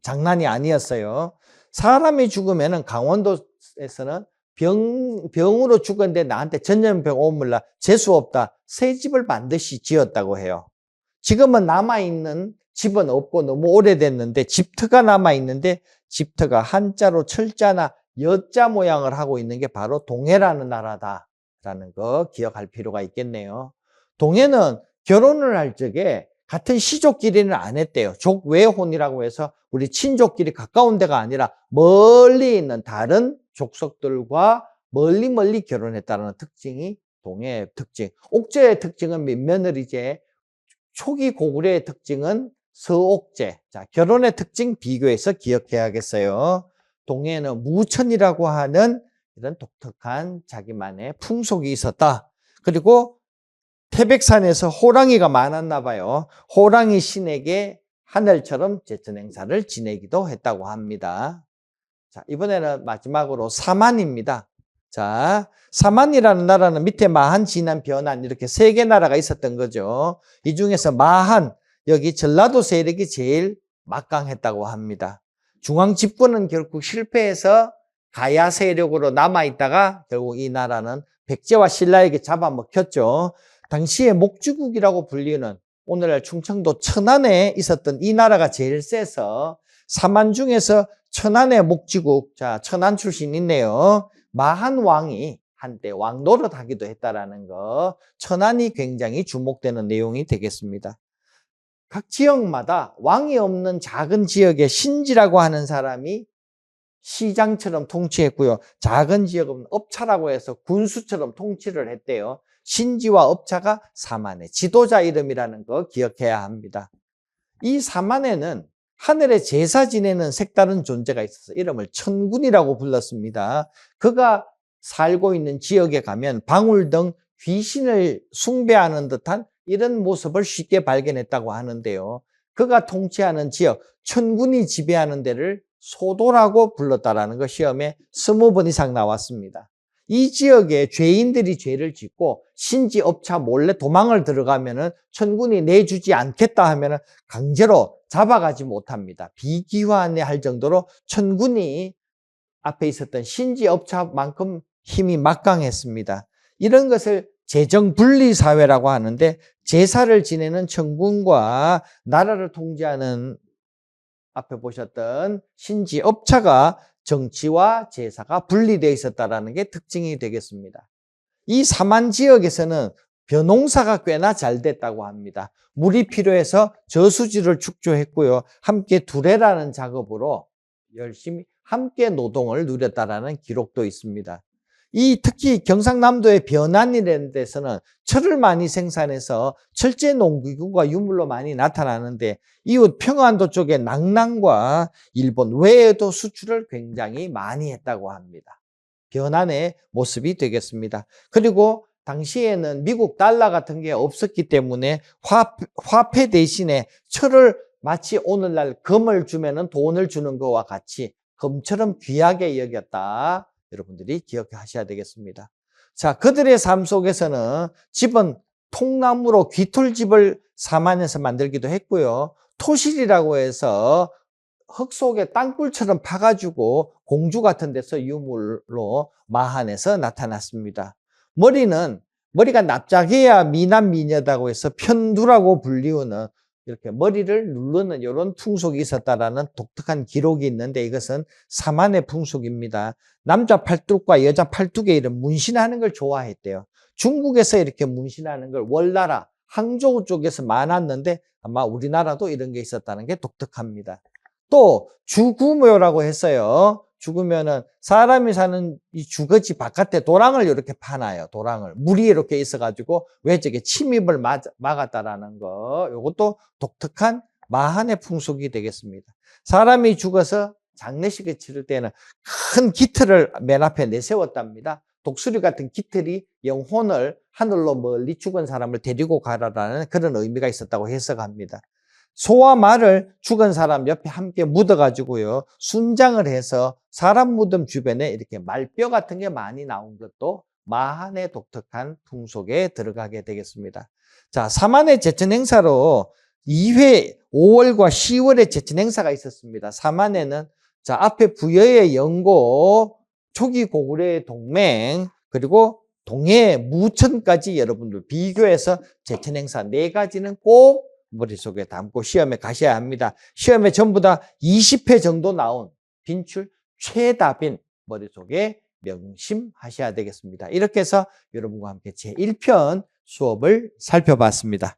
장난이 아니었어요. 사람이 죽으면 강원도에서는 병으로 죽었는데 나한테 전염병 오물라 재수 없다. 새 집을 반드시 지었다고 해요. 지금은 남아있는 집은 없고 너무 오래됐는데 집터가 남아있는데 집터가 한자로 철자나 여자 모양을 하고 있는 게 바로 동해라는 나라다라는 거 기억할 필요가 있겠네요. 동해는 결혼을 할 적에 같은 시족끼리는 안 했대요. 족외혼이라고 해서 우리 친족끼리 가까운 데가 아니라 멀리 있는 다른 족속들과 멀리 결혼했다는 특징이 동해의 특징. 옥제의 특징은 민며느리제, 초기 고구려의 특징은 서옥제. 자, 결혼의 특징 비교해서 기억해야겠어요. 동해는 무천이라고 하는 이런 독특한 자기만의 풍속이 있었다. 그리고 태백산에서 호랑이가 많았나 봐요. 호랑이 신에게 하늘처럼 제천 행사를 지내기도 했다고 합니다. 자, 이번에는 마지막으로 사만입니다. 자, 사만이라는 나라는 밑에 마한, 진안, 변한 이렇게 3개 나라가 있었던 거죠. 이 중에서 마한, 여기 전라도 세력이 제일 막강했다고 합니다. 중앙 집권은 결국 실패해서 가야 세력으로 남아있다가 결국 이 나라는 백제와 신라에게 잡아먹혔죠. 당시에 목주국이라고 불리는 오늘날 충청도 천안에 있었던 이 나라가 제일 세서 사만 중에서 천안의 목지국, 자, 천안 출신 있네요. 마한 왕이 한때 왕 노릇하기도 했다라는 거, 천안이 굉장히 주목되는 내용이 되겠습니다. 각 지역마다 왕이 없는 작은 지역에 신지라고 하는 사람이 시장처럼 통치했고요. 작은 지역은 업차라고 해서 군수처럼 통치를 했대요. 신지와 업차가 사만의 지도자 이름이라는 거 기억해야 합니다. 이 사만에는 하늘에 제사 지내는 색다른 존재가 있어서 이름을 천군이라고 불렀습니다. 그가 살고 있는 지역에 가면 방울 등 귀신을 숭배하는 듯한 이런 모습을 쉽게 발견했다고 하는데요. 그가 통치하는 지역, 천군이 지배하는 데를 소도라고 불렀다라는 거 시험에 20번 이상 나왔습니다. 이 지역에 죄인들이 죄를 짓고 신지 업차 몰래 도망을 들어가면은 천군이 내주지 않겠다 하면은 강제로 잡아가지 못합니다. 비기환할 정도로 천군이 앞에 있었던 신지 업차만큼 힘이 막강했습니다. 이런 것을 재정분리사회라고 하는데 제사를 지내는 천군과 나라를 통제하는 앞에 보셨던 신지 업차가 정치와 제사가 분리되어 있었다는 게 특징이 되겠습니다. 이 사만 지역에서는 벼농사가 꽤나 잘 됐다고 합니다. 물이 필요해서 저수지를 축조했고요. 함께 두레라는 작업으로 열심히 함께 노동을 누렸다라는 기록도 있습니다. 이 특히 경상남도의 변안이라는 데서는 철을 많이 생산해서 철제 농기구가 유물로 많이 나타나는데 이웃 평안도 쪽의 낙랑과 일본 외에도 수출을 굉장히 많이 했다고 합니다. 변안의 모습이 되겠습니다. 그리고 당시에는 미국 달러 같은 게 없었기 때문에 화폐 대신에 철을 마치 오늘날 금을 주면은 돈을 주는 것과 같이 금처럼 귀하게 여겼다. 여러분들이 기억하셔야 되겠습니다. 자, 그들의 삶 속에서는 집은 통나무로 귀톨집을 사만에서 만들기도 했고요. 토실이라고 해서 흙 속에 땅굴처럼 파가지고 공주 같은 데서 유물로 마한에서 나타났습니다. 머리가 납작해야 미남 미녀다고 해서 편두라고 불리우는 이렇게 머리를 누르는 이런 풍속이 있었다라는 독특한 기록이 있는데 이것은 사만의 풍속입니다. 남자 팔뚝과 여자 팔뚝에 이런 문신하는 걸 좋아했대요. 중국에서 이렇게 문신하는 걸 월나라, 항저우 쪽에서 많았는데 아마 우리나라도 이런 게 있었다는 게 독특합니다. 또 주구묘라고 했어요. 죽으면은 사람이 사는 이 주거지 바깥에 도랑을 이렇게 파놔요. 도랑을 물이 이렇게 있어가지고 외적에 침입을 막았다라는 거. 이것도 독특한 마한의 풍속이 되겠습니다. 사람이 죽어서 장례식을 치를 때는 큰 깃털을 맨 앞에 내세웠답니다. 독수리 같은 깃털이 영혼을 하늘로 멀리 죽은 사람을 데리고 가라라는 그런 의미가 있었다고 해석합니다. 소와 말을 죽은 사람 옆에 함께 묻어가지고요, 순장을 해서 사람 무덤 주변에 이렇게 말뼈 같은 게 많이 나온 것도 마한의 독특한 풍속에 들어가게 되겠습니다. 자, 사만의 제천 행사로 2회 5월과 10월에 제천 행사가 있었습니다. 사만에는 자, 앞에 부여의 영고, 초기 고구려의 동맹, 그리고 동해 무천까지 여러분들 비교해서 제천 행사 4가지는 꼭 머릿속에 담고 시험에 가셔야 합니다. 시험에 전부 다 20회 정도 나온 빈출 최답인 머릿속에 명심하셔야 되겠습니다. 이렇게 해서 여러분과 함께 제1편 수업을 살펴봤습니다.